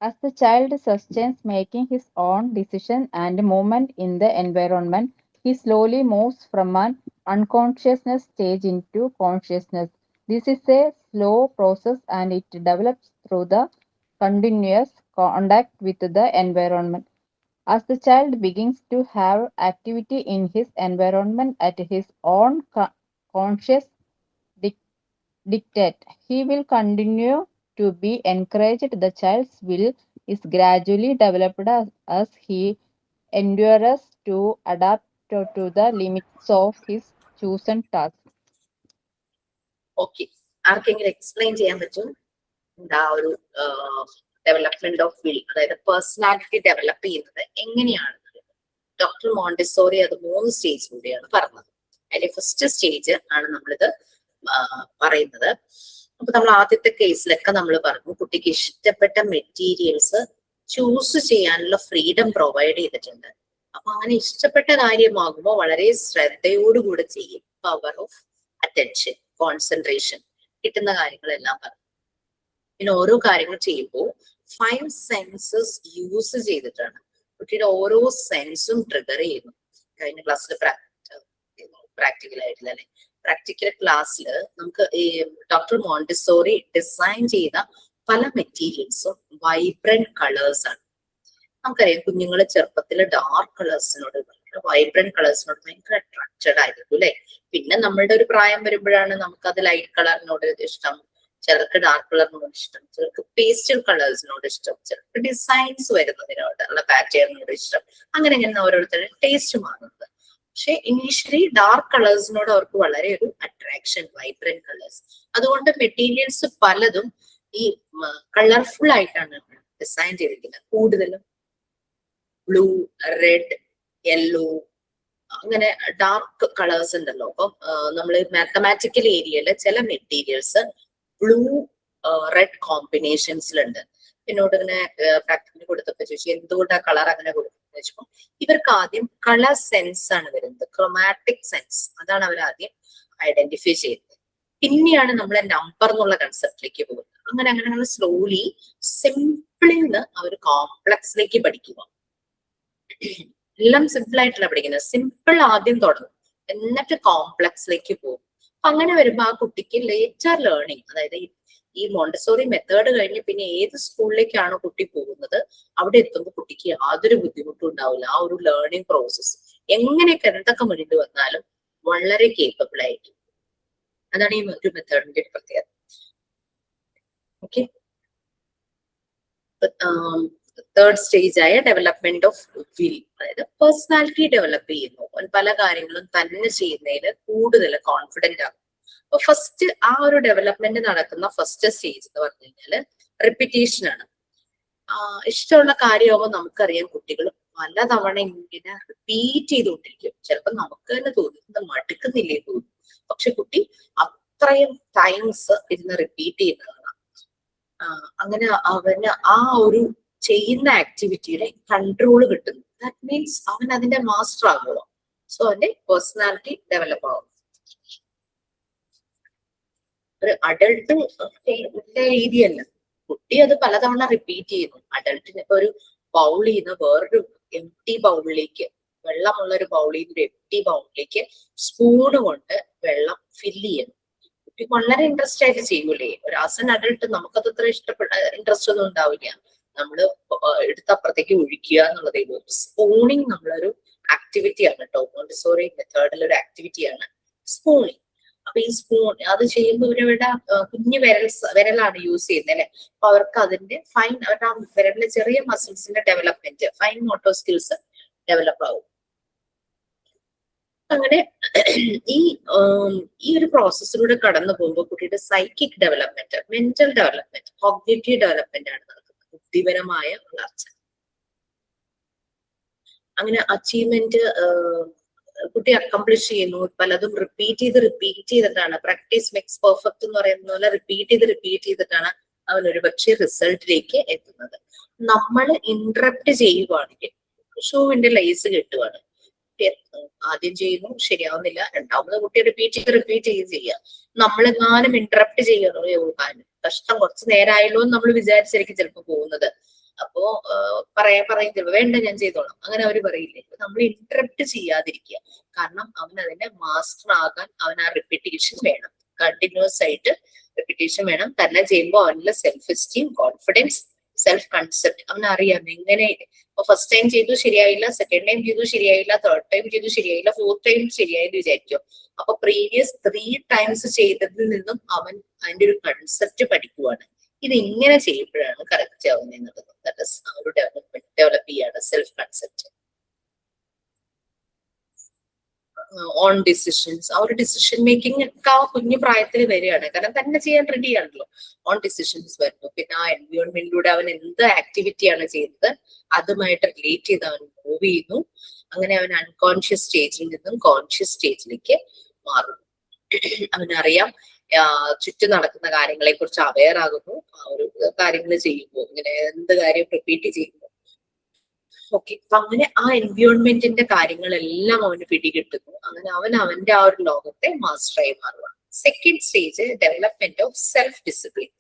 As the child sustains making his own decision and movement in the environment, he slowly moves from an unconsciousness stage into consciousness. This is a slow process and it develops through the continuous contact with the environment. As the child begins to have activity in his environment at his own conscious dictate, he will continue to be encouraged. The child's will is gradually developed as he endures to adapt to the limits of his chosen task.
Okay, ആർക്കെങ്കിലും explain ചെയ്യാൻ പറ്റും എന്താ ഒരു development of will, അതായത് personality develop ചെയ്യുന്നത് എങ്ങനെയാണ്? Doctor Montessori അത് 3 സ്റ്റേജിലൂടെയാണ് പറഞ്ഞത്. അതിന്റെ ഫസ്റ്റ് സ്റ്റേജ് ആണ് നമ്മളിത് പറയുന്നത്. അപ്പൊ നമ്മൾ ആദ്യത്തെ കേസിലൊക്കെ നമ്മൾ പറഞ്ഞു കുട്ടിക്ക് ഇഷ്ടപ്പെട്ട മെറ്റീരിയൽസ് ചൂസ് ചെയ്യാനുള്ള ഫ്രീഡം പ്രൊവൈഡ് ചെയ്തിട്ടുണ്ട്. അപ്പൊ അങ്ങനെ ഇഷ്ടപ്പെട്ട കാര്യമാകുമ്പോൾ വളരെ ശ്രദ്ധയോടുകൂടെ ചെയ്യും. പവർ ഓഫ് അറ്റൻഷൻ, കോൺസെൻട്രേഷൻ, കിട്ടുന്ന കാര്യങ്ങളെല്ലാം പറഞ്ഞു. പിന്നെ ഓരോ കാര്യങ്ങൾ ചെയ്യുമ്പോൾ 5 സെൻസസ് യൂസ് ചെയ്തിട്ടാണ് കുട്ടിയുടെ ഓരോ സെൻസും ട്രിഗർ ചെയ്യുന്നു. കഴിഞ്ഞ ക്ലാസ്സിൽ പ്രാക്ടിക്കൽ ആയിട്ടില്ല അല്ലെ, പ്രാക്ടിക്കൽ ക്ലാസ്സിൽ നമുക്ക് ഈ ഡോക്ടർ മോണ്ടിസോറി ഡിസൈൻ ചെയ്ത പല മെറ്റീരിയൽസും വൈബ്രന്റ് കളേഴ്സ് ആണ്. നമുക്കറിയാം കുഞ്ഞുങ്ങൾ ചെറുപ്പത്തിൽ ഡാർക്ക് കളേഴ്സിനോട്, വൈബ്രന്റ് കളേഴ്സിനോട് ഭയങ്കര അട്രാക്റ്റഡ് ആയിരിക്കും അല്ലെ. പിന്നെ നമ്മളുടെ ഒരു പ്രായം വരുമ്പോഴാണ് നമുക്കത് ലൈറ്റ് കളറിനോട് ഇഷ്ടം, ചിലർക്ക് ഡാർക്ക് കളറിനോട് ഇഷ്ടം, ചിലർക്ക് പേസ്റ്റൽ കളേഴ്സിനോട് ഇഷ്ടം, ചിലർക്ക് ഡിസൈൻസ് വരുന്നതിനോട് ഉള്ള പാറ്റേണിനോട് ഇഷ്ടം. അങ്ങനെ ഓരോരുത്തരുടെ ടേസ്റ്റ് മാറുന്നത്. പക്ഷെ ഇനീഷ്യലി ഡാർക്ക് കളേഴ്സിനോട് അവർക്ക് വളരെ ഒരു അട്രാക്ഷൻ, വൈബ്രന്റ് കളേഴ്സ്. അതുകൊണ്ട് മെറ്റീരിയൽസ് പലതും ഈ കളർഫുൾ ആയിട്ടാണ് ഡിസൈൻ ചെയ്തിരിക്കുന്നത്. കൂടുതലും ബ്ലൂ, റെഡ്, യെല്ലോ, അങ്ങനെ ഡാർക്ക് കളേഴ്സ് ഉണ്ടല്ലോ. അപ്പം നമ്മൾ മാത്തമാറ്റിക്കൽ ഏരിയയില് ചില മെറ്റീരിയൽസ് ബ്ലൂ റെഡ് കോമ്പിനേഷൻസിലുണ്ട്. എന്നോട് ഇങ്ങനെ പ്രാക്ടിക്കൽ കൊടുത്തപ്പോ ചോദിച്ചു എന്തുകൊണ്ടാ കളർ അങ്ങനെ കൊടുക്കുന്നത് വെച്ചപ്പോ ഇവർക്ക് ആദ്യം കളർ സെൻസ് ആണ് വരുന്നത്, ക്രോമാറ്റിക് സെൻസ്. അതാണ് അവർ ആദ്യം ഐഡന്റിഫൈ ചെയ്യുന്നത്. പിന്നെയാണ് നമ്മൾ നമ്പർ എന്നുള്ള കൺസെപ്റ്റിലേക്ക് പോകുന്നത്. അങ്ങനെ അങ്ങനെ നമ്മൾ സ്ലോലി സിംപിളിൽ നിന്ന് അവർ കോംപ്ലക്സിലേക്ക് പഠിക്കുക. എല്ലാം സിമ്പിൾ ആയിട്ടല്ല പഠിക്കുന്നത്. സിമ്പിൾ ആദ്യം തുടങ്ങും, എന്നിട്ട് കോംപ്ലക്സിലേക്ക് പോകും. അങ്ങനെ വരുമ്പോ ആ കുട്ടിക്ക് ലേറ്റർ ലേണിംഗ്, അതായത് ഈ മോണ്ടസോറി മെത്തേഡ് കഴിഞ്ഞ് പിന്നെ ഏത് സ്കൂളിലേക്കാണോ കുട്ടി പോകുന്നത് അവിടെ എത്തുമ്പോൾ കുട്ടിക്ക് യാതൊരു ബുദ്ധിമുട്ടും ഉണ്ടാവില്ല. ആ ഒരു ലേണിംഗ് പ്രോസസ്സ് എങ്ങനെയൊക്കെ എന്തൊക്കെ മുന്നിട്ട് വന്നാലും വളരെ കേപ്പബിൾ ആയിരിക്കും. അതാണ് ഈ ഒരു മെത്തേഡിന്റെ ഒരു പ്രത്യേകത. ഓക്കെ, തേർഡ് സ്റ്റേജ് ആയ ഡെവലപ്മെന്റ് ഓഫ് വിൽ, അതായത് പേഴ്സണാലിറ്റി ഡെവലപ്പ് ചെയ്യുന്നു. പല കാര്യങ്ങളും തന്നെ ചെയ്യുന്നതിൽ കൂടുതൽ കോൺഫിഡന്റ് ആകും. അപ്പൊ ഫസ്റ്റ് ആ ഒരു ഡെവലപ്മെന്റ് നടക്കുന്ന ഫസ്റ്റ് സ്റ്റേജ് എന്ന് പറഞ്ഞു കഴിഞ്ഞാല് റിപ്പീറ്റേഷൻ ആണ്. ഇഷ്ടമുള്ള കാര്യമാകുമ്പോൾ നമുക്കറിയാം കുട്ടികൾ പലതവണ ഇങ്ങനെ റിപ്പീറ്റ് ചെയ്തുകൊണ്ടിരിക്കും. ചിലപ്പോൾ നമുക്ക് തന്നെ തോന്നുന്നത് മടുക്കുന്നില്ലേ തോന്നും, പക്ഷെ കുട്ടി അത്രയും ടൈംസ് ഇരുന്ന് റിപ്പീറ്റ് ചെയ്യുന്നതാണ്. അങ്ങനെ അവന് ആ ഒരു ചെയ്യുന്ന ആക്ടിവിറ്റിയുടെ കൺട്രോൾ കിട്ടുന്നു. ദാറ്റ് മീൻസ് അവൻ അതിന്റെ മാസ്റ്റർ ആകുമോ. സോ അവന്റെ പേഴ്സണാലിറ്റി ഡെവലപ്പ് ആകും. ഒരു അഡൾട്ട് രീതിയല്ല, കുട്ടി അത് പലതവണ റിപ്പീറ്റ് ചെയ്യുന്നു. അഡൾട്ടിന് ഇപ്പൊ ഒരു ബൗൾ ചെയ്യുന്ന വേറൊരു എംപ്റ്റി ബൗളിലേക്ക്, വെള്ളമുള്ള ഒരു ബൗളിൽ നിന്ന് ഒരു എംപ്റ്റി ബൗളിലേക്ക് സ്പൂണ് കൊണ്ട് വെള്ളം ഫില്ല് ചെയ്യുന്നു. കുട്ടി വളരെ ഇൻട്രസ്റ്റ് ആയിട്ട് ചെയ്യൂലേ. ഒരു ആസ് എൻ അഡൾട്ട് നമുക്കത് അത്ര ഇഷ്ടപ്പെട്ട ഇൻട്രസ്റ്റ് ഒന്നും ഉണ്ടാവില്ല. നമ്മള് എടുത്തപ്പുറത്തേക്ക് ഒഴിക്കുക എന്നുള്ളതേ ഉള്ളൂ. സ്പൂണിങ് നമ്മളൊരു ആക്ടിവിറ്റിയാണ് കേട്ടോ. മോണ്ടിസോറി മെത്തേഡിൽ ഒരു ആക്ടിവിറ്റിയാണ് സ്പൂണിങ്. അപ്പൊ ഈ സ്പൂൺ അത് ചെയ്യുമ്പോൾ ഇവരുടെ കുഞ്ഞു വിരലാണ് യൂസ് ചെയ്യുന്നത് അല്ലെ. അപ്പൊ അവർക്ക് അതിന്റെ ഫൈൻ, അവരുടെ ആ വിരലിലെ ചെറിയ മസിൽസിന്റെ development, fine motor skills develop ആവും. അങ്ങനെ ഈ ഒരു പ്രോസസ്സിലൂടെ കടന്നു പോകുമ്പോൾ കുട്ടിയുടെ psychic development, mental development, cognitive development ആണ് നടക്കുന്നത്, ബുദ്ധിപരമായ വളർച്ച. അങ്ങനെ അച്ചീവ്മെന്റ് കുട്ടി അക്കംപ്ലിഷ് ചെയ്യുന്നു. പലതും റിപ്പീറ്റ് ചെയ്തിട്ടാണ്, പ്രാക്ടീസ് മേക്സ് പെർഫെക്റ്റ് എന്ന് പറയുന്ന പോലെ റിപ്പീറ്റ് ചെയ്തിട്ടാണ് അവൻ ഒരു പക്ഷേ റിസൾട്ടിലേക്ക് എത്തുന്നത്. നമ്മൾ ഇന്ററപ്റ്റ് ചെയ്യുവാണെങ്കിൽ ഷൂവിന്റെ ലൈസ് കെട്ടുവാണ്, ആദ്യം ചെയ്യുന്നു ശരിയാവുന്നില്ല, രണ്ടാമത് കുട്ടി റിപ്പീറ്റ് ചെയ്യുക. നമ്മളെങ്ങാനും ഇന്ററപ്റ്റ് ചെയ്യണോ, കഷ്ടം കുറച്ച് നേരമായല്ലോ എന്ന് നമ്മൾ വിചാരിച്ചായിരിക്കും ചിലപ്പോൾ പോകുന്നത്. അപ്പോ പറയും ചിലപ്പോ വേണ്ട ഞാൻ ചെയ്തോളാം, അങ്ങനെ അവര് പറയില്ലേ. നമ്മൾ ഇന്ററപ്റ്റ് ചെയ്യാതിരിക്കുക. കാരണം അവൻ അതിന്റെ മാസ്റ്റർ ആകാൻ അവൻ ആ റിപ്പീറ്റേഷൻ വേണം, കണ്ടിന്യൂസ് ആയിട്ട് റിപ്പീറ്റേഷൻ വേണം. തന്നെ ചെയ്യുമ്പോൾ അവനിലെ self esteem, confidence, self concept അവനറിയാം. എങ്ങനെ ഫസ്റ്റ് ടൈം ചെയ്തു ശരിയായില്ല, സെക്കൻഡ് ടൈം ചെയ്തു ശരിയായില്ല, തേർഡ് ടൈം ചെയ്തു ശരിയായില്ല, ഫോർത്ത് ടൈം ശരിയായെന്ന് വിചാരിക്കും. അപ്പൊ പ്രീവിയസ് 3 times ചെയ്തതിൽ നിന്നും അവൻ അതിന്റെ ഒരു കൺസെപ്റ്റ് പഠിക്കുവാണ്. ഇത് ഇങ്ങനെ ചെയ്യുമ്പോഴാണ് കറക്റ്റ് ആവുന്നത് എന്നുള്ളത്. ആ ഒരു ഡെവലപ്പ് ചെയ്യാണ് സെൽഫ് കൺസെപ്റ്റ്. ഓൺ ഡിസിഷൻസ്, ആ ഒരു ഡിസിഷൻ മേക്കിംഗ് ഒക്കെ ആ കുഞ്ഞു പ്രായത്തിൽ വരികയാണ്. കാരണം തന്നെ ചെയ്യാൻ റെഡി ആണല്ലോ. ഓൺ ഡിസിഷൻസ് വരുന്നു. പിന്നെ ആ എൻവയോൺമെന്റിലൂടെ അവൻ എന്ത് ആക്ടിവിറ്റിയാണ് ചെയ്യുന്നത് അതുമായിട്ട് റിലേറ്റ് ചെയ്ത് അവൻ മൂവ് ചെയ്യുന്നു. അങ്ങനെ അവൻ അൺകോൺഷ്യസ് സ്റ്റേജിൽ നിന്നും കോൺഷ്യസ് സ്റ്റേജിലേക്ക് മാറുന്നു. അവനറിയാം ചുറ്റും നടക്കുന്ന കാര്യങ്ങളെ കുറിച്ച് അവെയർ ആകുന്നു. ആ ഒരു കാര്യങ്ങൾ ചെയ്യുമ്പോൾ, ഇങ്ങനെ എന്ത് കാര്യം റിപ്പീറ്റ് ചെയ്യുന്നു. ഓക്കെ, അപ്പൊ അങ്ങനെ ആ എൻവയോൺമെന്റിന്റെ കാര്യങ്ങളെല്ലാം അവന് പിടികിട്ടുന്നു. അങ്ങനെ അവൻ അവന്റെ ആ ഒരു ലോകത്തെ മാസ്റ്ററായി മാറുക. Second stage development of self discipline.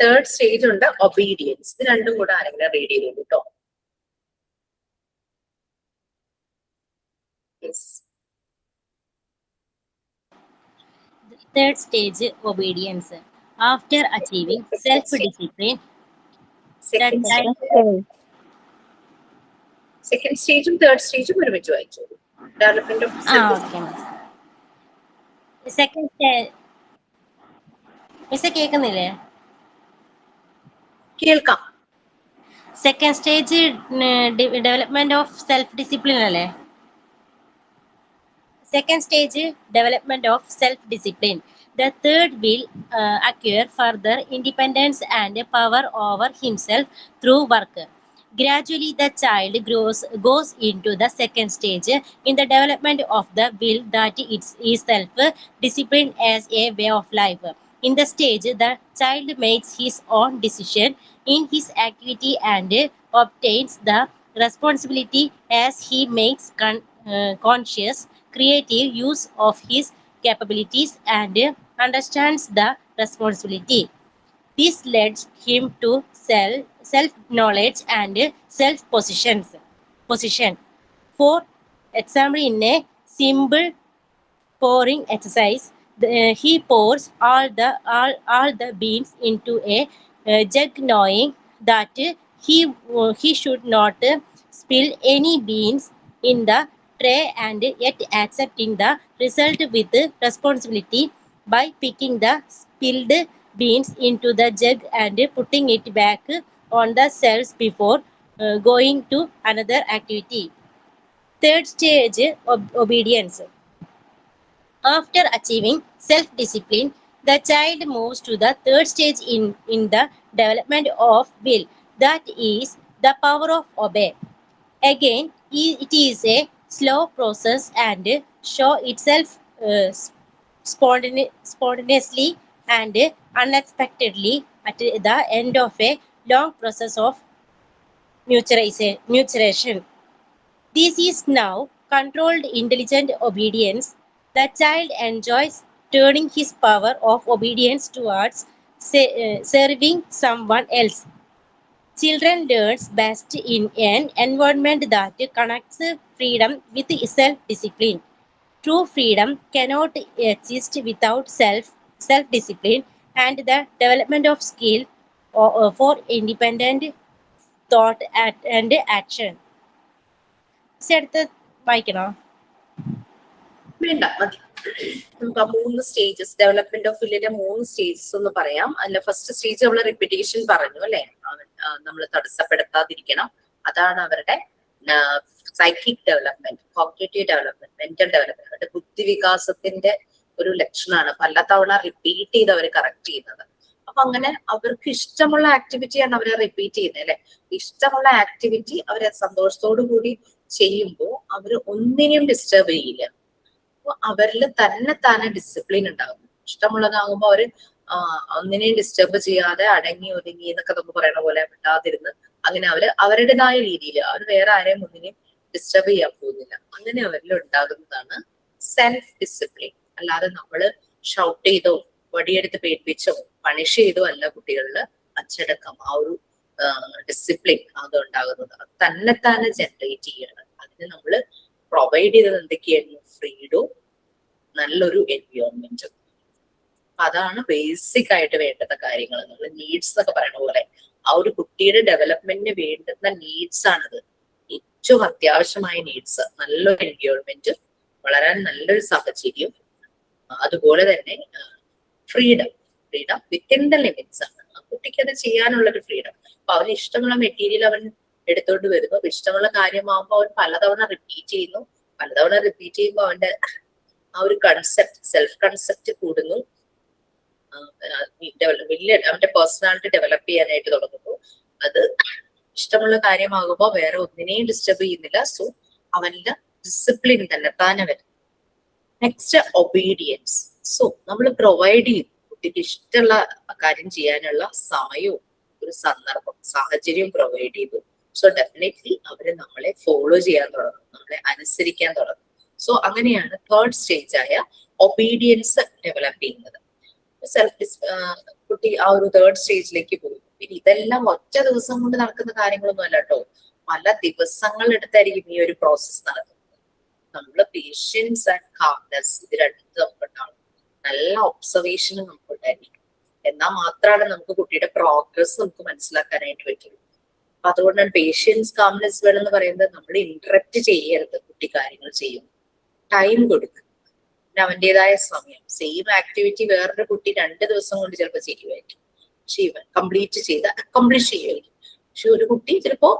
Third stage ഉണ്ട് ഒബീഡിയൻസ്. ഇത് രണ്ടും കൂടെ ആരെങ്കിലും റീഡ് ചെയ്തു കേട്ടോ.
Third stage, obedience. After achieving self-discipline,
second സ്റ്റേജും തേർഡ് സ്റ്റേജും ഒരുമിച്ച് വായിച്ചു. Development of
second stage miss കേൾക്കുന്നില്ലേ?
കേൾക്കാം.
Second stage development of self discipline അല്ലേ? Second stage development of self discipline. The third will acquire further independence and power over himself through work. Gradually, the child goes into the second stage in the development of the will, that is self-discipline as a way of life. In the stage, the child makes his own decision in his activity and obtains the responsibility as he makes conscious, creative use of his capabilities and understands the responsibility. This led him to self-knowledge and self-position. For example, in a simple pouring exercise, he pours all the beans into a jug, knowing that he should not spill any beans in the tray, and yet accepting the result with responsibility by picking the spilled beans into the jug and putting it back on the shelves before going to another activity. Third stage, obedience. After achieving self-discipline, the child moves to the third stage in the development of will, that is, the power of obey. Again, it is a slow process and show itself spontaneously and unexpectedly at the end of a long process of maturation. This is now controlled intelligent obedience. The child enjoys turning his power of obedience towards serving someone else. Children learn best in an environment that connects freedom with self-discipline. True freedom cannot exist without self-discipline and the development of skill for independent thought and action. അടുത്ത് വായിക്കണോ?
വേണ്ട, മതി. നമുക്ക് ആ 3 stages, development of വില്ലിന്റെ 3 stages ഒന്ന് പറയാം. അതിന്റെ first stage നമ്മൾ repetition പറഞ്ഞു അല്ലെ, നമ്മൾ തടസ്സപ്പെടുത്താതിരിക്കണം. അതാണ് അവരുടെ psychic development, cognitive development, mental development, അവരുടെ ബുദ്ധിവികാസത്തിന്റെ ഒരു ലക്ഷണമാണ് പലതവണ റിപ്പീറ്റ് ചെയ്ത് അവർ കറക്റ്റ് ചെയ്യുന്നത്. അപ്പൊ അങ്ങനെ അവർക്ക് ഇഷ്ടമുള്ള ആക്ടിവിറ്റിയാണ് അവരെ റിപ്പീറ്റ് ചെയ്യുന്നത് അല്ലെ. ഇഷ്ടമുള്ള ആക്ടിവിറ്റി അവരെ സന്തോഷത്തോടു കൂടി ചെയ്യുമ്പോൾ അവർ ഒന്നിനെയും ഡിസ്റ്റർബ് ചെയ്യില്ല. അപ്പൊ അവരിൽ തന്നെ ഡിസിപ്ലിൻ ഉണ്ടാകും. ഇഷ്ടമുള്ളതാകുമ്പോ അവര് ഒന്നിനെയും ഡിസ്റ്റർബ് ചെയ്യാതെ അടങ്ങി ഒതുങ്ങി എന്നൊക്കെ നമുക്ക് പറയുന്ന പോലെ വിടാതിരുന്ന് അങ്ങനെ അവര് അവരുടേതായ രീതിയിൽ അവർ വേറെ ആരെയും ഒന്നിനെയും ഡിസ്റ്റർബ് ചെയ്യാൻ പോകുന്നില്ല. അങ്ങനെ അവരിൽ ഉണ്ടാകുന്നതാണ് സെൽഫ് ഡിസിപ്ലിൻ. അല്ലാതെ നമ്മള് ഷൗട്ട് ചെയ്തോ വടിയെടുത്ത് പേടിപ്പിച്ചോ പണിഷ് ചെയ്തോ അല്ല കുട്ടികളില് അച്ചടക്കം, ആ ഒരു ഡിസിപ്ലിൻ അത് ഉണ്ടാകുന്നത്. അത് തന്നെ ജനറേറ്റ് ചെയ്യാണ്. അതിന് നമ്മൾ പ്രൊവൈഡ് ചെയ്തത് എന്തൊക്കെയായിരുന്നു? ഫ്രീഡവും നല്ലൊരു എൻവയോൺമെന്റും. അതാണ് ബേസിക് ആയിട്ട് വേണ്ടുന്ന കാര്യങ്ങൾ. നമ്മൾ നീഡ്സ് എന്നൊക്കെ പറയുന്ന പോലെ ആ ഒരു കുട്ടിയുടെ ഡെവലപ്മെന്റിന് വേണ്ടുന്ന നീഡ്സ് ആണത്. ഏറ്റവും അത്യാവശ്യമായ നീഡ്സ് നല്ലൊരു എൻവയോൺമെന്റ്, വളരാൻ നല്ലൊരു സാഹചര്യം, അതുപോലെ തന്നെ ഫ്രീഡം വിത്തിൻ ദ ലിമിറ്റ്സ് ആണ്. ആ കുട്ടിക്ക് അത് ചെയ്യാനുള്ളൊരു ഫ്രീഡം. അപ്പൊ അവന് ഇഷ്ടമുള്ള മെറ്റീരിയൽ അവൻ എടുത്തോണ്ട് വരുന്നു. ഇഷ്ടമുള്ള കാര്യമാകുമ്പോൾ അവൻ പലതവണ റിപ്പീറ്റ് ചെയ്യുന്നു. അവന്റെ ആ ഒരു കൺസെപ്റ്റ്, സെൽഫ് കൺസെപ്റ്റ് കൂടുന്നു. അവന്റെ പേഴ്സണാലിറ്റി ഡെവലപ്പ് ചെയ്യാനായിട്ട് തുടങ്ങുന്നു. അത് ഇഷ്ടമുള്ള കാര്യമാകുമ്പോൾ വേറെ ഒന്നിനെയും ഡിസ്റ്റർബ് ചെയ്യുന്നില്ല. സോ അവന്റെ ഡിസിപ്ലിൻ തന്നെ വരും. Next, obedience. സോ നമ്മൾ പ്രൊവൈഡ് ചെയ്യും കുട്ടിക്ക് ഇഷ്ടമുള്ള കാര്യം ചെയ്യാനുള്ള സമയവും ഒരു സന്ദർഭം സാഹചര്യവും പ്രൊവൈഡ് ചെയ്തു. സോ ഡെഫിനറ്റ്ലി അവര് നമ്മളെ ഫോളോ ചെയ്യാൻ തുടങ്ങും, നമ്മളെ അനുസരിക്കാൻ തുടങ്ങും. സോ അങ്ങനെയാണ് തേർഡ് സ്റ്റേജ് ആയ ഒബീഡിയൻസ് ഡെവലപ്പ് ചെയ്യുന്നത്. കുട്ടി ആ ഒരു തേർഡ് സ്റ്റേജിലേക്ക് പോകും. പിന്നെ ഇതെല്ലാം ഒറ്റ ദിവസം കൊണ്ട് നടക്കുന്ന കാര്യങ്ങളൊന്നും അല്ല കേട്ടോ. പല ദിവസങ്ങൾ എടുത്തായിരിക്കും ഈ ഒരു പ്രോസസ് നടക്കുന്നത്. നമ്മള് പേഷ്യൻസ് ആൻഡ് കാംനെസ് ഇത് രണ്ടും നമുക്കുണ്ടാവും. നല്ല ഒബ്സർവേഷനും നമുക്കുണ്ടായിരിക്കും. എന്നാൽ മാത്രമാണ് നമുക്ക് കുട്ടിയുടെ പ്രോഗ്രസ് നമുക്ക് മനസ്സിലാക്കാനായിട്ട് പറ്റുള്ളൂ. അപ്പൊ അതുകൊണ്ടാണ് പേഷ്യൻസ് കാംനെസ് വേണമെന്ന് പറയുന്നത്. നമ്മൾ ഇന്ററപ്റ്റ് ചെയ്യരുത്. കുട്ടി കാര്യങ്ങൾ ചെയ്യും, ടൈം കൊടുക്കുക, പിന്നെ അവന്റേതായ സമയം. സെയിം ആക്ടിവിറ്റി വേറൊരു കുട്ടി 2 ദിവസം കൊണ്ട് ചിലപ്പോൾ ചെയ്യുമായിരിക്കും, കംപ്ലീറ്റ് ചെയ്ത് അക്കംപ്ലിഷ് ചെയ്യുമായിരിക്കും. പക്ഷെ ഒരു കുട്ടി ചിലപ്പോ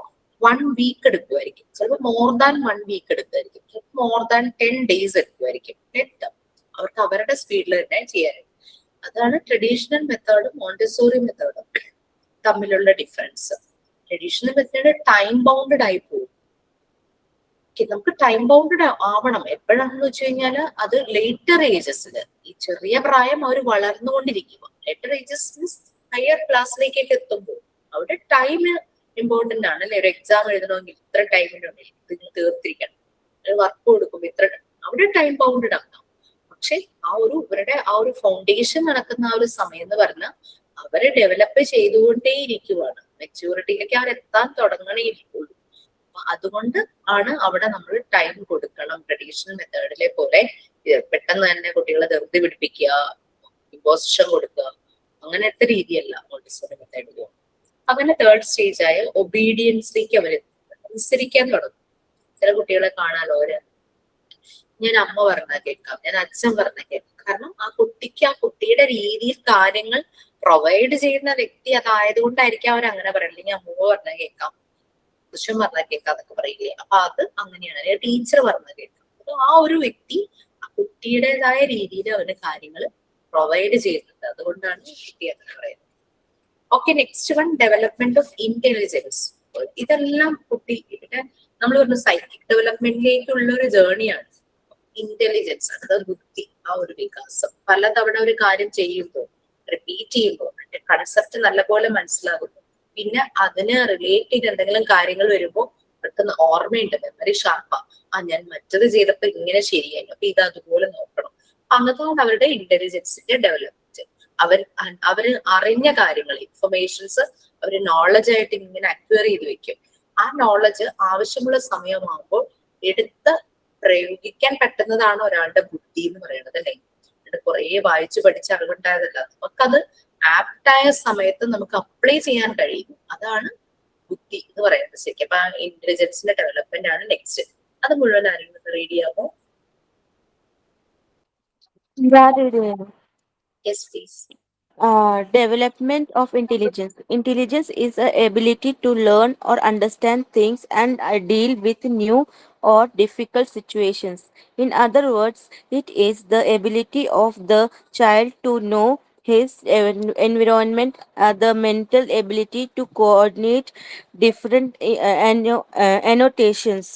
1 വീക്ക് എടുക്കുമായിരിക്കും, ചിലപ്പോൾ മോർ ദാൻ 1 വീക്ക് എടുക്കുമായിരിക്കും, ചിലപ്പോൾ മോർ ദാൻ 10 days എടുക്കുമായിരിക്കും. അവർക്ക് അവരുടെ സ്പീഡിൽ തന്നെ ചെയ്യാനായിരിക്കും. അതാണ് ട്രഡീഷണൽ മെത്തേഡും മോണ്ടിസോറി മെത്തേഡും തമ്മിലുള്ള difference. Traditional method time bounded ആയി പോകും. നമുക്ക് ടൈം ബൗണ്ടഡ് ആവണം. എപ്പോഴാണെന്ന് വെച്ച് കഴിഞ്ഞാല് അത് ലേറ്റർ ഏജസിൽ, ഈ ചെറിയ പ്രായം അവർ വളർന്നുകൊണ്ടിരിക്കുക. ലേറ്റർ ഏജസ് മീൻസ് ഹയർ ക്ലാസ്സിലേക്കൊക്കെ എത്തുമ്പോൾ അവിടെ ടൈം ഇമ്പോർട്ടന്റ് ആണ്. അല്ലെ, ഒരു എക്സാം എഴുതണമെങ്കിൽ ഇത്ര ടൈമിനുള്ളിൽ നിങ്ങൾ തീർത്തിരിക്കണം, ഒരു വർക്ക് കൊടുക്കുമ്പോൾ ഇത്ര, അവിടെ ടൈം ബൗണ്ടഡ് ആക്കാം. പക്ഷെ ഇവരുടെ ആ ഒരു ഫൗണ്ടേഷൻ നടക്കുന്ന ആ ഒരു സമയം എന്ന് പറഞ്ഞാൽ അവരെ ഡെവലപ്പ് ചെയ്തുകൊണ്ടേ ഇരിക്കുവാണ്. മെച്യൂരിറ്റിയിലേക്ക് അവർ എത്താൻ തുടങ്ങണേ ഇരിക്കുള്ളൂ. അപ്പൊ അതുകൊണ്ട് ആണ് അവിടെ നമ്മൾ ടൈം കൊടുക്കണം. ട്രഡീഷണൽ മെത്തേഡിലെ പോലെ പെട്ടെന്ന് തന്നെ കുട്ടികളെ ധൃതി പിടിപ്പിക്കുക, ഇമ്പോസിഷൻ കൊടുക്കുക, അങ്ങനത്തെ രീതിയല്ല മോണ്ടിസോറി മെത്തേഡിൽ. അങ്ങനെ തേർഡ് സ്റ്റേജ് ആയ ഒബീഡിയൻസിലേക്ക് അവർ അനുസരിക്കാൻ തുടങ്ങും. ചില കുട്ടികളെ കാണാലോ, ഞാൻ അമ്മ പറഞ്ഞാൽ കേൾക്കാം, ഞാൻ അച്ഛൻ പറഞ്ഞാൽ കേൾക്കാം. കാരണം ആ കുട്ടിക്ക് ആ കുട്ടിയുടെ രീതിയിൽ കാര്യങ്ങൾ പ്രൊവൈഡ് ചെയ്യുന്ന വ്യക്തി അതായത് കൊണ്ടായിരിക്കും അവർ അങ്ങനെ പറയുന്നത്. ഇനി അമ്മ പറഞ്ഞാൽ കേൾക്കാം, പുരുഷൻ പറഞ്ഞാൽ കേൾക്കാം എന്നൊക്കെ പറയില്ലേ. അപ്പൊ അത് അങ്ങനെയാണ്. ടീച്ചർ പറഞ്ഞാൽ കേൾക്കാം. അപ്പൊ ആ ഒരു വ്യക്തി ആ കുട്ടിയുടേതായ രീതിയിൽ അവന് കാര്യങ്ങൾ പ്രൊവൈഡ് ചെയ്യുന്നുണ്ട്. അതുകൊണ്ടാണ് കുട്ടി അങ്ങനെ പറയുന്നത്. Okay, next one, development of intelligence. ഇതെല്ലാം കുട്ടി ഇവിടെ നമ്മൾ പറഞ്ഞു സൈക്കിക് ഡെവലപ്മെന്റിലേക്കുള്ള ഒരു ജേർണിയാണ്. ഇന്റലിജൻസ് ആണ്, അതായത് ബുദ്ധി, ആ ഒരു വികാസം. പലതവണ ഒരു കാര്യം ചെയ്യുമ്പോൾ, റിപ്പീറ്റ് ചെയ്യുമ്പോൾ അതിന്റെ കൺസെപ്റ്റ് നല്ലപോലെ മനസ്സിലാകുന്നു. പിന്നെ അതിന് റിലേറ്റ് ചെയ്ത് എന്തെങ്കിലും കാര്യങ്ങൾ വരുമ്പോൾ പെട്ടെന്ന് ഓർമ്മയുണ്ട്, മെമ്മറി ഷാർപ്പാ. ഞാൻ മറ്റത് ചെയ്തപ്പോ ഇങ്ങനെ ശരിയായി, അപ്പൊ ഇത് അതുപോലെ നോക്കണം. അങ്ങനത്തെ അവരുടെ ഇന്റലിജൻസിന്റെ ഡെവലപ്മെന്റ്. അവര് അറിഞ്ഞ കാര്യങ്ങൾ, ഇൻഫർമേഷൻസ് അവര് നോളജ് ആയിട്ട് ഇങ്ങനെ അക്വയർ ചെയ്ത് വെക്കും. ആ നോളജ് ആവശ്യമുള്ള സമയമാകുമ്പോൾ എടുത്ത് പ്രയോഗിക്കാൻ പറ്റുന്നതാണ് ഒരാളുടെ ബുദ്ധി എന്ന് പറയുന്നത്. അല്ലെ, കുറെ വായിച്ചു പഠിച്ച് അറിവുണ്ടായതല്ല, നമുക്കത് ആപ്റ്റായ സമയത്ത് നമുക്ക് അപ്ലൈ ചെയ്യാൻ കഴിയും. അതാണ് ബുദ്ധി എന്ന് പറയുന്നത് ശരിക്കും. അപ്പൊ ആ ഇന്റലിജൻസിന്റെ ഡെവലപ്മെന്റ് ആണ് നെക്സ്റ്റ്. അത് മുഴുവൻ ആരെങ്കിലും റീഡ് ചെയ്യാമോ? Yes please.
Development of intelligence. Intelligence is the ability to learn or understand things and deal with new or difficult situations. In other words, it is the ability of the child to know his environment, the mental ability to coordinate different annotations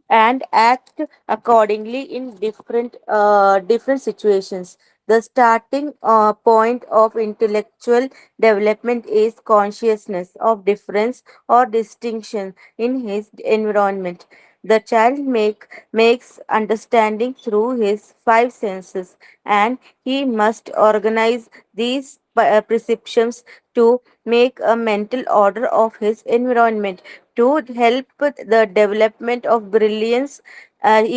and act accordingly in different situations. The starting point of intellectual development is consciousness of difference or distinction in his environment. The child makes understanding through his five senses, and he must organize these perceptions to make a mental order of his environment. To help the development of brilliance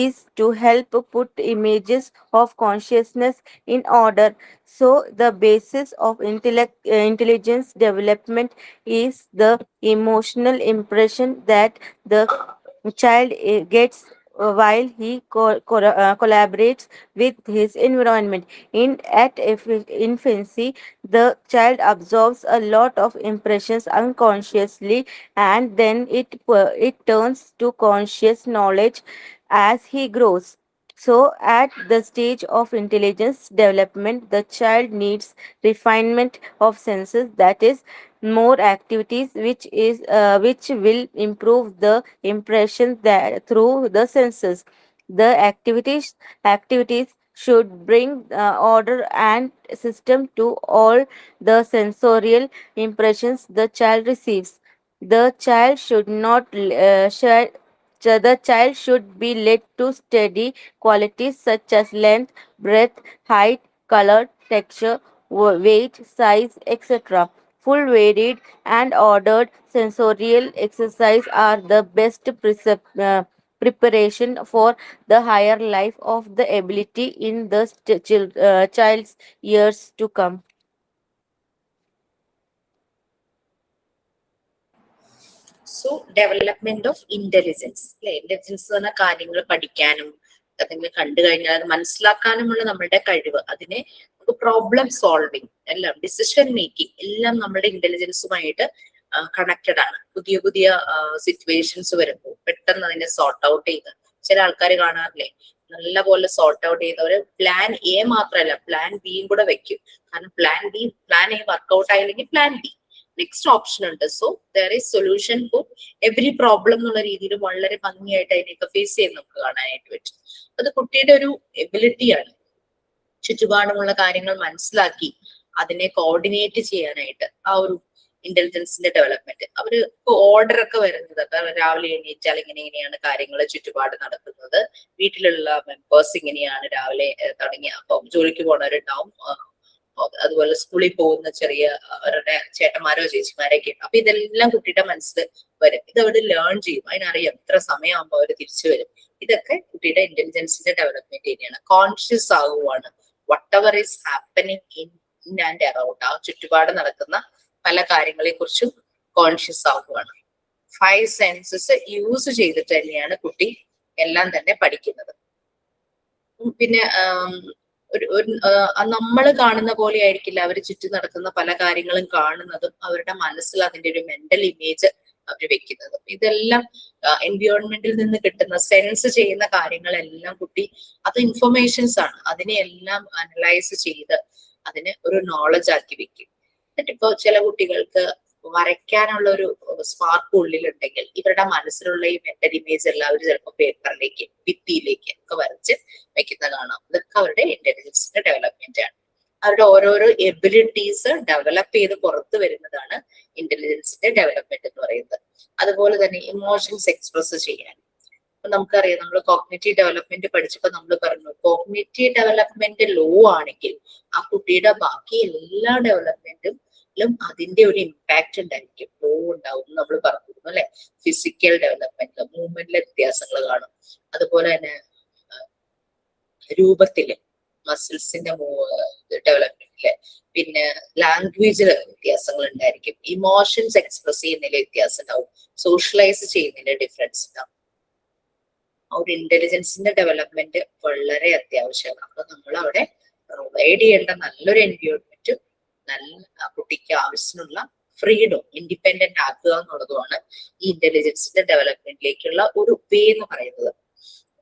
is to help put images of consciousness in order. So the basis of intelligence development is the emotional impression that the child gets while he collaborates with his environment. At infancy, the child absorbs a lot of impressions unconsciously, and then it turns to conscious knowledge as he grows. So, at the stage of intelligence development, the child needs refinement of senses, that is, more activities which will improve the impression that through the senses. The activities should bring order and system to all the sensorial impressions the child receives. The child should not the child should be led to study qualities such as length, breadth, height, color, texture, weight, size, etc. Full, varied, and ordered sensorial exercise are the best preparation for the higher life of the ability in the child's years to come.
So development of intelligence. അല്ലെ, intelligence എന്ന് പറഞ്ഞ കാര്യങ്ങൾ പഠിക്കാനും എന്തെങ്കിലും കണ്ടു കഴിഞ്ഞാൽ അത് മനസ്സിലാക്കാനുമുള്ള നമ്മുടെ കഴിവ്, അതിനെ പ്രോബ്ലം സോൾവിങ്, എല്ലാം ഡിസിഷൻ മേക്കിംഗ് എല്ലാം നമ്മുടെ ഇന്റലിജൻസുമായിട്ട് കണക്റ്റഡ് ആണ്. പുതിയ പുതിയ സിറ്റുവേഷൻസ് വരുമ്പോൾ പെട്ടെന്ന് അതിനെ സോർട്ട് ഔട്ട് ചെയ്ത്, ചില ആൾക്കാർ കാണാറില്ലേ, നല്ലപോലെ സോർട്ട് ഔട്ട് ചെയ്തവര് പ്ലാൻ എ മാത്രമല്ല പ്ലാൻ ബിയും കൂടെ വെക്കും. കാരണം പ്ലാൻ എ വർക്ക്ഔട്ട് ആയില്ലെങ്കിൽ പ്ലാൻ ബി നെക്സ്റ്റ് ഓപ്ഷൻ ഉണ്ട്. So there is solution for every problem എന്നുള്ള രീതിയിൽ വളരെ ഭംഗിയായിട്ട് അതിനെയൊക്കെ ഫേസ് ചെയ്ത് നമുക്ക് കാണാനായിട്ട് പറ്റും. അത് കുട്ടിയുടെ ഒരു എബിലിറ്റിയാണ്. ചുറ്റുപാടുമുള്ള കാര്യങ്ങൾ മനസ്സിലാക്കി അതിനെ കോർഡിനേറ്റ് ചെയ്യാനായിട്ട് ആ ഒരു ഇന്റലിജൻസിന്റെ ഡെവലപ്മെന്റ്. അവര് ഇപ്പൊ ഓർഡർ ഒക്കെ വരുന്നത് രാവിലെ എണീറ്റാൽ ഇങ്ങനെയാണ് കാര്യങ്ങൾ ചുറ്റുപാട് നടക്കുന്നത്, വീട്ടിലുള്ള മെമ്പേഴ്സ് ഇങ്ങനെയാണ് രാവിലെ തുടങ്ങിയ, അപ്പം ജോലിക്ക് പോണവരുണ്ടാവും, അതുപോലെ സ്കൂളിൽ പോകുന്ന ചെറിയ അവരുടെ ചേട്ടന്മാരോ ചേച്ചിമാരൊക്കെ ഉണ്ട്. അപ്പൊ ഇതെല്ലാം കുട്ടിയുടെ മനസ്സിൽ വരും. ഇത് അവർ ലേൺ ചെയ്യും. അതിനറിയാം ഇത്ര സമയമാകുമ്പോൾ അവർ തിരിച്ചു വരും. ഇതൊക്കെ കുട്ടിയുടെ ഇന്റലിജൻസിന്റെ ഡെവലപ്മെന്റ് തന്നെയാണ്. കോൺഷ്യസ് ആകുവാണ് whatever is happening in and around. ആ ചുറ്റുപാട് നടക്കുന്ന പല കാര്യങ്ങളെ കുറിച്ചും കോൺഷ്യസ് ആകുവാണ്. 5 സെൻസസ് യൂസ് ചെയ്തിട്ട് തന്നെയാണ് കുട്ടി എല്ലാം തന്നെ പഠിക്കുന്നത്. പിന്നെ നമ്മൾ കാണുന്ന പോലെ ആയിരിക്കില്ല അവർ ചുറ്റും നടക്കുന്ന പല കാര്യങ്ങളും കാണുന്നതും അവരുടെ മനസ്സിൽ അതിന്റെ ഒരു മെന്റൽ ഇമേജ് അവർ വെക്കുന്നതും. ഇതെല്ലാം എൻവയോൺമെന്റിൽ നിന്ന് കിട്ടുന്ന സെൻസ് ചെയ്യുന്ന കാര്യങ്ങളെല്ലാം കുട്ടി അത് ഇൻഫർമേഷൻസ് ആണ്. അതിനെല്ലാം അനലൈസ് ചെയ്ത് അതിന് ഒരു നോളജ് ആക്കി വെക്കും. എന്നിട്ടിപ്പോ ചില കുട്ടികൾക്ക് വരയ്ക്കാനുള്ള ഒരു സ്പാർക്ക് ഉള്ളിലുണ്ടെങ്കിൽ ഇവരുടെ മനസ്സിലുള്ള ഈ മെന്റൽ ഇമേജ് എല്ലാം അവർ ചിലപ്പോൾ പേപ്പറിലേക്ക് ഭിത്തിയിലേക്ക് ഒക്കെ വരച്ച് വെക്കുന്ന കാണാം. ഇതൊക്കെ അവരുടെ ഇന്റലിജൻസിന്റെ ഡെവലപ്മെന്റ് ആണ്. അവരുടെ ഓരോരോ എബിലിറ്റീസ് ഡെവലപ്പ് ചെയ്ത് പുറത്തു വരുന്നതാണ് ഇന്റലിജൻസിന്റെ ഡെവലപ്മെന്റ് എന്ന് പറയുന്നത്. അതുപോലെ തന്നെ ഇമോഷൻസ് എക്സ്പ്രസ് ചെയ്യാൻ അപ്പൊ നമുക്കറിയാം, നമ്മൾ കോഗ്നിറ്റീവ് ഡെവലപ്മെന്റ് പഠിച്ചപ്പോൾ നമ്മൾ പറഞ്ഞു കോഗ്നിറ്റീവ് ഡെവലപ്മെന്റ് ലോ ആണെങ്കിൽ ആ കുട്ടിയുടെ ബാക്കി എല്ലാ ഡെവലപ്മെന്റും അതിന്റെ ഒരു ഇമ്പാക്ട് ഉണ്ടായിരിക്കും, ലോ ഉണ്ടാവും നമ്മൾ പറഞ്ഞിരുന്നു അല്ലെ. ഫിസിക്കൽ ഡെവലപ്മെന്റ് മൂവ്മെന്റിലെ വ്യത്യാസങ്ങൾ കാണും. അതുപോലെ തന്നെ രൂപത്തില് മസിൽസിന്റെ ഡെവലപ്മെന്റില്, പിന്നെ ലാംഗ്വേജില് വ്യത്യാസങ്ങൾ ഉണ്ടായിരിക്കും, ഇമോഷൻസ് എക്സ്പ്രസ് ചെയ്യുന്നതിൽ വ്യത്യാസം ഉണ്ടാവും, സോഷ്യലൈസ് ചെയ്യുന്നതിൽ ഡിഫറൻസ് ഉണ്ടാവും. ഒരു ഇന്റലിജൻസിന്റെ ഡെവലപ്മെന്റ് വളരെ അത്യാവശ്യമാണ്. അപ്പൊ നമ്മൾ അവിടെ പ്രൊവൈഡ് ചെയ്യേണ്ട നല്ലൊരു എൻവയോൺമെന്റും നല്ല കുട്ടിക്ക് ആവശ്യമുള്ള ഫ്രീഡം ഇൻഡിപെൻഡന്റ് ആക്കുക എന്നുള്ളതുമാണ് ഈ ഇന്റലിജൻസിന്റെ ഡെവലപ്മെന്റിലേക്കുള്ള ഒരു വേ എന്ന് പറയുന്നത്.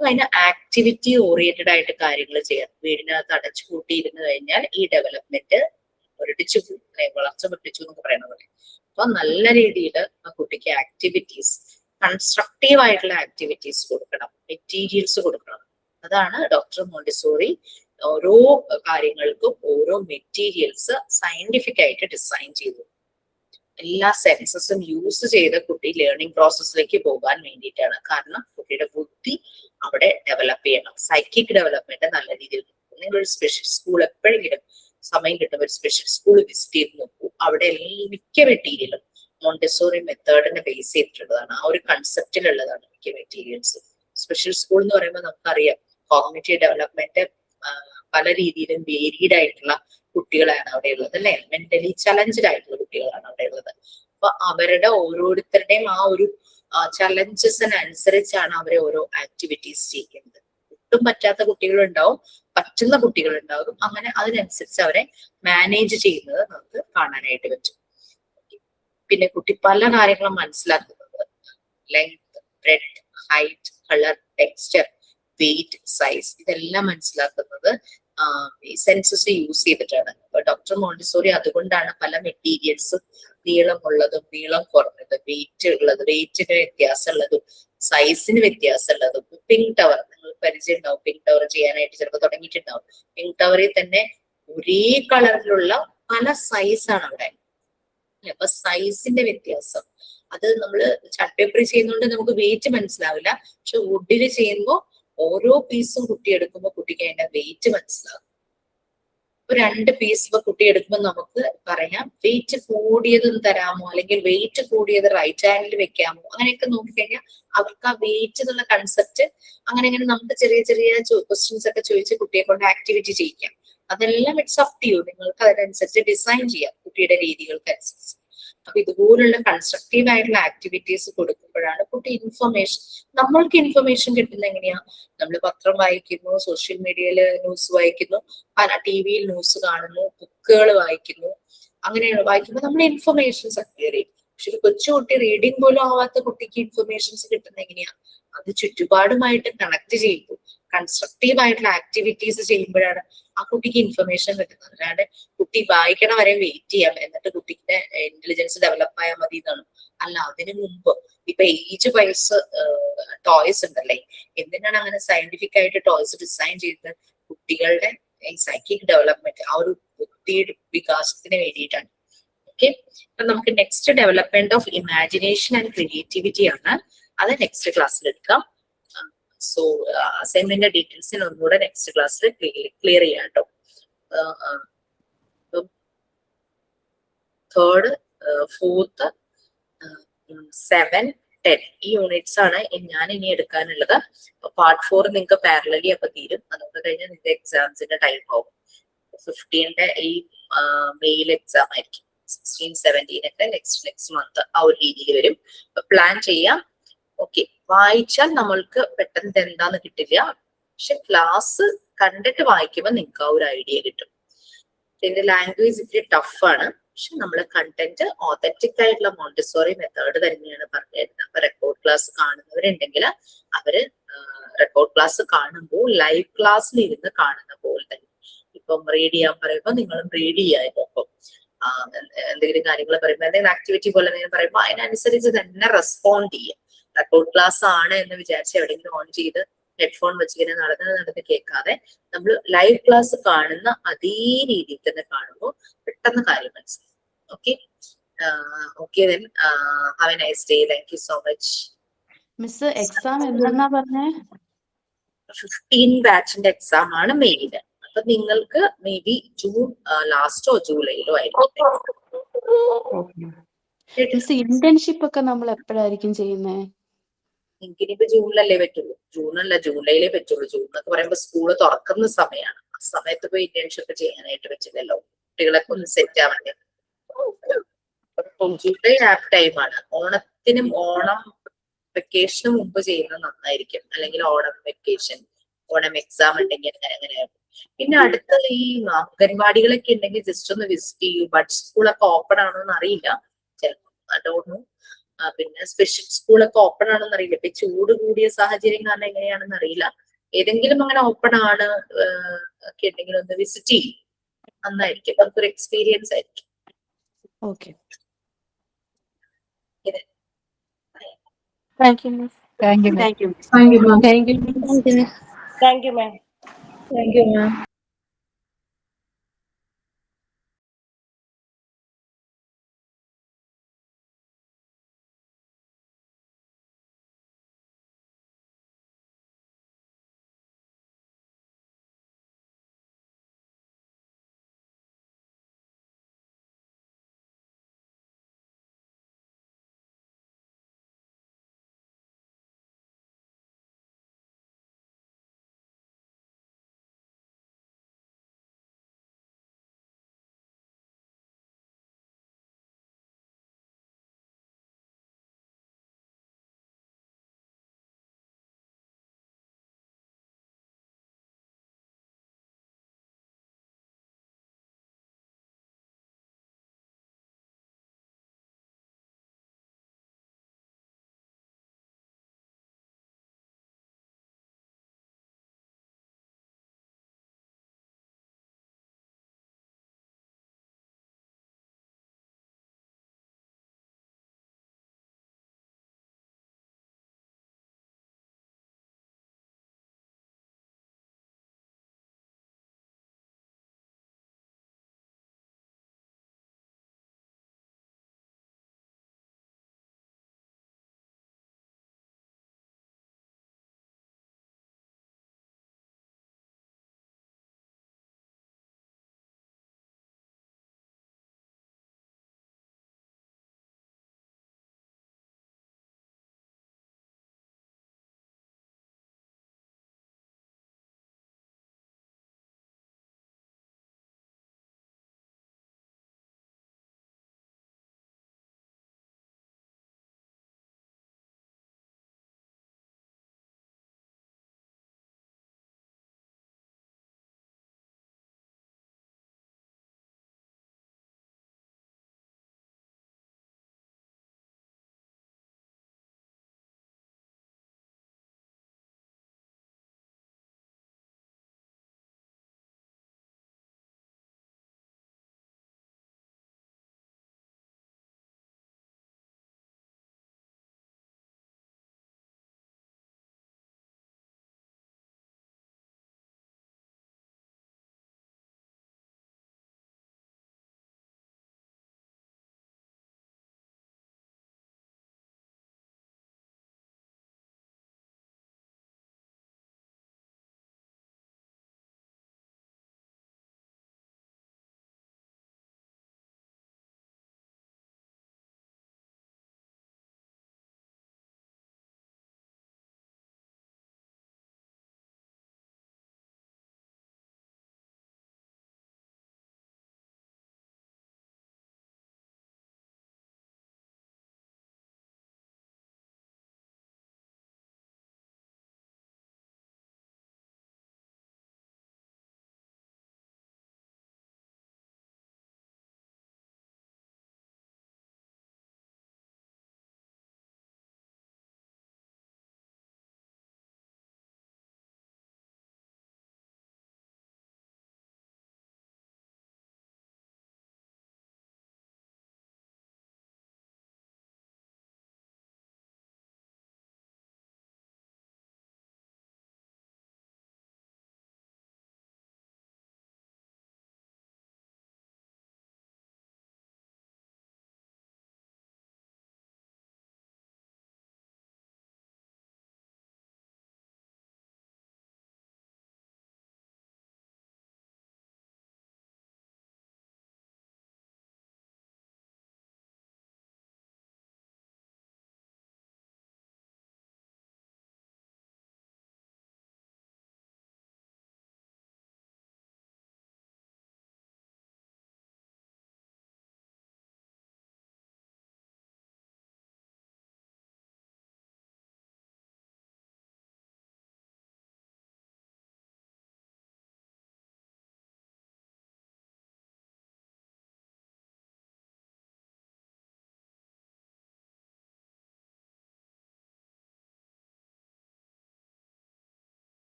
അതിന് ആക്ടിവിറ്റി ഓറിയന്റഡ് ആയിട്ട് കാര്യങ്ങൾ ചെയ്യാം. വീടിനകത്ത് അടച്ചു കൂട്ടിയിരുന്നു കഴിഞ്ഞാൽ ഈ ഡെവലപ്മെന്റ് വളർച്ച പൊട്ടിച്ചു എന്നൊക്കെ പറയുന്നത് പോലെ. അപ്പൊ നല്ല രീതിയിൽ ആ കുട്ടിക്ക് ആക്ടിവിറ്റീസ്, കൺസ്ട്രക്റ്റീവ് ആയിട്ടുള്ള ആക്ടിവിറ്റീസ് കൊടുക്കണം, മെറ്റീരിയൽസ് കൊടുക്കണം. അതാണ് ഡോക്ടർ മോണ്ടിസോറി ഓരോ കാര്യങ്ങൾക്കും ഓരോ മെറ്റീരിയൽസ് സയന്റിഫിക് ആയിട്ട് ഡിസൈൻ ചെയ്തു. എല്ലാ സെൻസസും യൂസ് ചെയ്ത് കുട്ടി ലേണിംഗ് പ്രോസസ്സിലേക്ക് പോകാൻ വേണ്ടിയിട്ടാണ്. കാരണം കുട്ടിയുടെ ബുദ്ധി അവിടെ ഡെവലപ്പ് ചെയ്യണം. സൈക്കിക് ഡെവലപ്മെന്റ് നല്ല രീതിയിൽ നിങ്ങളൊരു സ്പെഷ്യൽ സ്കൂൾ എപ്പോഴെങ്കിലും സമയം കിട്ടുമ്പോൾ ഒരു സ്പെഷ്യൽ സ്കൂൾ വിസിറ്റ് ചെയ്ത് നോക്കൂ. അവിടെ മിക്ക മെറ്റീരിയലും മോണ്ടിസോറി മെത്തേഡിനെ ബേസ് ചെയ്തിട്ടുള്ളതാണ്. ആ ഒരു കൺസെപ്റ്റിലുള്ളതാണ് മിക്ക മെറ്റീരിയൽസ്. സ്പെഷ്യൽ സ്കൂൾ എന്ന് പറയുമ്പോൾ നമുക്കറിയാം കോഗ്നിറ്റീവ് ഡെവലപ്മെന്റ് പല രീതിയിലും വേരിയഡ് ആയിട്ടുള്ള കുട്ടികളാണ് അവിടെ ഉള്ളത് അല്ലെ. മെന്റലി ചലഞ്ചഡ് ആയിട്ടുള്ള കുട്ടികളാണ് അവിടെ ഉള്ളത്. അപ്പൊ അവരുടെ ഓരോരുത്തരുടെയും ആ ഒരു ചലഞ്ചസിനനുസരിച്ചാണ് അവരെ ഓരോ ആക്ടിവിറ്റീസ് ചെയ്യുന്നത്. ഒട്ടും പറ്റാത്ത കുട്ടികളുണ്ടാവും, പറ്റുന്ന കുട്ടികളുണ്ടാവും. അങ്ങനെ അതിനനുസരിച്ച് അവരെ മാനേജ് ചെയ്യുന്നത് നമുക്ക് കാണാനായിട്ട് പറ്റും. പിന്നെ കുട്ടി പല കാര്യങ്ങളും മനസ്സിലാക്കുന്നത് length, breadth, height, colour, texture, weight, size ഇതെല്ലാം മനസ്സിലാക്കുന്നത് സെൻസസ് യൂസ് ചെയ്തിട്ടാണ്. അപ്പൊ ഡോക്ടർ മോണ്ടിസോറി അതുകൊണ്ടാണ് പല മെറ്റീരിയൽസും നീളമുള്ളതും നീളം കുറഞ്ഞതും വെയിറ്റ് ഉള്ളതും വെയിറ്റിന് വ്യത്യാസമുള്ളതും സൈസിന് വ്യത്യാസമുള്ളതും. പിങ്ക് ടവർ നിങ്ങൾ പരിചയം ഉണ്ടാവും, പിങ്ക് ടവർ ചെയ്യാനായിട്ട് ചിലപ്പോൾ തുടങ്ങിയിട്ടുണ്ടാവും. പിങ്ക് ടവറിൽ തന്നെ ഒരേ കളറിലുള്ള പല സൈസാണ് അവിടെ. അപ്പൊ സൈസിന്റെ വ്യത്യാസം അത് നമ്മള് ചാർട്ട് പേപ്പറിൽ ചെയ്യുന്നതുകൊണ്ട് നമുക്ക് വെയിറ്റ് മനസ്സിലാവില്ല. പക്ഷെ വുഡിൽ ചെയ്യുമ്പോൾ ഓരോ പീസും കുട്ടി എടുക്കുമ്പോൾ കുട്ടിക്ക് അതിന്റെ വെയിറ്റ് മനസ്സിലാകും. ഇപ്പൊ 2 പീസ് ഇപ്പൊ കുട്ടി എടുക്കുമ്പോൾ നമുക്ക് പറയാം വെയിറ്റ് കൂടിയതും തരാമോ, അല്ലെങ്കിൽ വെയിറ്റ് കൂടിയത് റൈറ്റ് ഹാൻഡിൽ വെക്കാമോ, അങ്ങനെയൊക്കെ നോക്കിക്കഴിഞ്ഞാൽ അവർക്ക് ആ വെയിറ്റ് എന്നുള്ള കൺസെപ്റ്റ് അങ്ങനെ നമുക്ക് ചെറിയ ചെറിയ ക്വസ്റ്റ്യൻസ് ഒക്കെ ചോദിച്ച് കുട്ടിയെ കൊണ്ട് ആക്ടിവിറ്റി ചെയ്യിക്കാം. അതെല്ലാം ഇറ്റ്സ് അപ് ടു യു. നിങ്ങൾക്ക് അതിനനുസരിച്ച് ഡിസൈൻ ചെയ്യാം കുട്ടിയുടെ രീതികൾക്ക് അനുസരിച്ച്. അപ്പൊ ഇതുപോലുള്ള കൺസ്ട്രക്റ്റീവ് ആയിട്ടുള്ള ആക്ടിവിറ്റീസ് കൊടുക്കുമ്പോഴാണ് കുട്ടി നമ്മൾക്ക് ഇൻഫർമേഷൻ കിട്ടുന്നത് എങ്ങനെയാ? നമ്മൾ പത്രം വായിക്കുന്നു, സോഷ്യൽ മീഡിയയിൽ ന്യൂസ് വായിക്കുന്നു, TV-യിൽ ന്യൂസ് കാണുന്നു, ബുക്കുകൾ വായിക്കുന്നു. അങ്ങനെയാണ് വായിക്കുമ്പോൾ നമ്മൾ ഇൻഫർമേഷൻസ് അക്വയർ ചെയ്യും. പക്ഷെ ഒരു കൊച്ചുകുട്ടി റീഡിങ് പോലും ആവാത്ത കുട്ടിക്ക് ഇൻഫർമേഷൻസ് കിട്ടുന്നത് എങ്ങനെയാ? അത് ചുറ്റുപാടുമായിട്ട് കണക്ട് ചെയ്യുമ്പോൾ കൺസ്ട്രക്റ്റീവ് ആയിട്ടുള്ള ആക്ടിവിറ്റീസ് ചെയ്യുമ്പോഴാണ് ആ കുട്ടിക്ക് ഇൻഫർമേഷൻ കിട്ടുന്നത്. അല്ലാണ്ട് കുട്ടി വായിക്കണ വരെ വെയിറ്റ് ചെയ്യാം എന്നിട്ട് കുട്ടിക്ക് ഇന്റലിജൻസ് ഡെവലപ്പ് ആയാൽ മതി എന്നാണ്. അല്ല, അതിനു മുമ്പ് ഇപ്പൊ ഏജ് വൈസ് ടോയ്സ് ഉണ്ടല്ലേ, എന്തിനാണ് അങ്ങനെ സയന്റിഫിക് ആയിട്ട് ടോയ്സ് ഡിസൈൻ ചെയ്തത്? കുട്ടികളുടെ സൈക്കിക് ഡെവലപ്മെന്റ്, ആ ഒരു ബുദ്ധിയുടെ വികാസത്തിന് വേണ്ടിയിട്ടാണ്. ഓക്കെ, അപ്പൊ നമുക്ക് next development of imagination and creativity ആണ്. അത് നെക്സ്റ്റ് ക്ലാസ്സിൽ എടുക്കാം. സോ അസൈൻമെന്റിന്റെ ഡീറ്റെയിൽസിന് ഒന്നുകൂടെ നെക്സ്റ്റ് ക്ലാസ്സിൽ ക്ലിയർ ചെയ്യാം കേട്ടോ. തേർഡ്, ഫോർത്ത്, 7, 10 ഈ യൂണിറ്റ്സ് ആണ് ഞാൻ ഇനി എടുക്കാനുള്ളത്. പാർട്ട് 4 നിങ്ങൾക്ക് പാരലലി അപ്പൊ തീരും. അതുകൊണ്ട് കഴിഞ്ഞാൽ നിങ്ങൾക്ക് എക്സാംസിന്റെ ടൈം ആവും. 15ന്റെ ഈ മെയിൽ എക്സാം ആയിരിക്കും. 16, 17 ഒക്കെ നെക്സ്റ്റ് മന്ത് ആ ഒരു രീതിയിൽ വരും. പ്ലാൻ ചെയ്യാം. ഓക്കെ, വായിച്ചാൽ നമ്മൾക്ക് പെട്ടെന്ന് എന്താന്ന് കിട്ടില്ല, പക്ഷെ ക്ലാസ് കണ്ടിട്ട് വായിക്കുമ്പോൾ നിങ്ങൾക്ക് ആ ഒരു ഐഡിയ കിട്ടും. ഇതിന്റെ ലാംഗ്വേജ് ഇത്തിരി ടഫാണ്, പക്ഷെ നമ്മള് കണ്ടന്റ് ഓതന്റിക് ആയിട്ടുള്ള മോണ്ടിസോറി മെത്തേഡ് തന്നെയാണ് പറഞ്ഞിരുന്നത്. അപ്പൊ റെക്കോർഡ് ക്ലാസ് കാണുന്നവരുണ്ടെങ്കിൽ അവര് റെക്കോർഡ് ക്ലാസ് കാണുമ്പോൾ ലൈവ് ക്ലാസ്സിൽ ഇരുന്ന് കാണുന്ന പോലെ തന്നെ. ഇപ്പം റീഡ് ചെയ്യാൻ പറയുമ്പോൾ നിങ്ങളും റീഡ് ചെയ്യായിരുന്നു. അപ്പം എന്തെങ്കിലും കാര്യങ്ങൾ പറയുമ്പോൾ, എന്തെങ്കിലും ആക്ടിവിറ്റി പോലെ എന്തെങ്കിലും പറയുമ്പോൾ അതിനനുസരിച്ച് തന്നെ റെസ്പോണ്ട് ചെയ്യുക. റെക്കോർഡ് ക്ലാസ് ആണ് എന്ന് വിചാരിച്ച് എവിടെയെങ്കിലും ഓൺ ചെയ്ത് ഹെഡ്ഫോൺ വെച്ചിങ്ങനെ നടന്ന് കേൾക്കാതെ നമ്മൾ ലൈവ് ക്ലാസ് കാണുന്ന അതേ രീതിയിൽ തന്നെ കാണുമ്പോൾ പെട്ടെന്ന് കാര്യം മനസ്സിലാവും. Okay, okay, then have a nice day. Thank you so much.
Miss exam എന്നാ പറഞ്ഞേ?
15 ബാച്ചിന്റെ എക്സാം ആണ് മെയില്. അപ്പൊ നിങ്ങൾക്ക് മേ ബി ജൂൺ ലാസ്റ്റോ ജൂലൈയിലോ ആയിരിക്കും.
മിസ് ഇന്റേൺഷിപ്പ് ഒക്കെ നമ്മൾ എപ്പോഴായിരിക്കും ചെയ്യുന്നേ?
എനിക്കിനിപ്പോ ജൂണിലല്ലേ പറ്റുള്ളൂ. ജൂണല്ല, ജൂലൈയിലേ പറ്റുള്ളൂ. ജൂൺ എന്നൊക്കെ പറയുമ്പോ സ്കൂള് തുറക്കുന്ന സമയമാണ്. ആ സമയത്ത് പോയി ഇന്റേൺഷിപ്പ് ചെയ്യാനായിട്ട് പറ്റില്ലല്ലോ, കുട്ടികളൊക്കെ ഒന്ന് സെറ്റ് ആവണ്ടേ. ജൂലൈ ഹാഫ് ടൈമാണ്. ഓണം വെക്കേഷന് മുമ്പ് ചെയ്യുന്നത് നന്നായിരിക്കും. അല്ലെങ്കിൽ ഓണം വെക്കേഷൻ, ഓണം എക്സാം ഉണ്ടെങ്കിൽ അങ്ങനെയാണ്. പിന്നെ അടുത്ത ഈ അംഗൻവാടികളൊക്കെ ഉണ്ടെങ്കിൽ ജസ്റ്റ് ഒന്ന് വിസിറ്റ് ചെയ്യൂ. ബഡ് സ്കൂളൊക്കെ ഓപ്പൺ ആണോ എന്ന് അറിയില്ല, ചിലപ്പോൾ. പിന്നെ സ്പെഷ്യൽ സ്കൂളൊക്കെ ഓപ്പൺ ആണെന്ന് അറിയില്ല. ഇപ്പൊ ചൂട് കൂടിയ സാഹചര്യം കാരണം എങ്ങനെയാണെന്ന് അറിയില്ല. ഏതെങ്കിലും അങ്ങനെ ഓപ്പൺ ആണ് ഒക്കെ ഉണ്ടെങ്കിൽ ഒന്ന് വിസിറ്റ് ചെയ്യും, നന്നായിരിക്കും. നമുക്കൊരു എക്സ്പീരിയൻസ് ആയിരിക്കും.
Okay,
Thank you, miss.
Thank you.
Thank you.
Thank you, ma'am.
Thank you.
Thank you, ma'am.
Thank you, ma'am.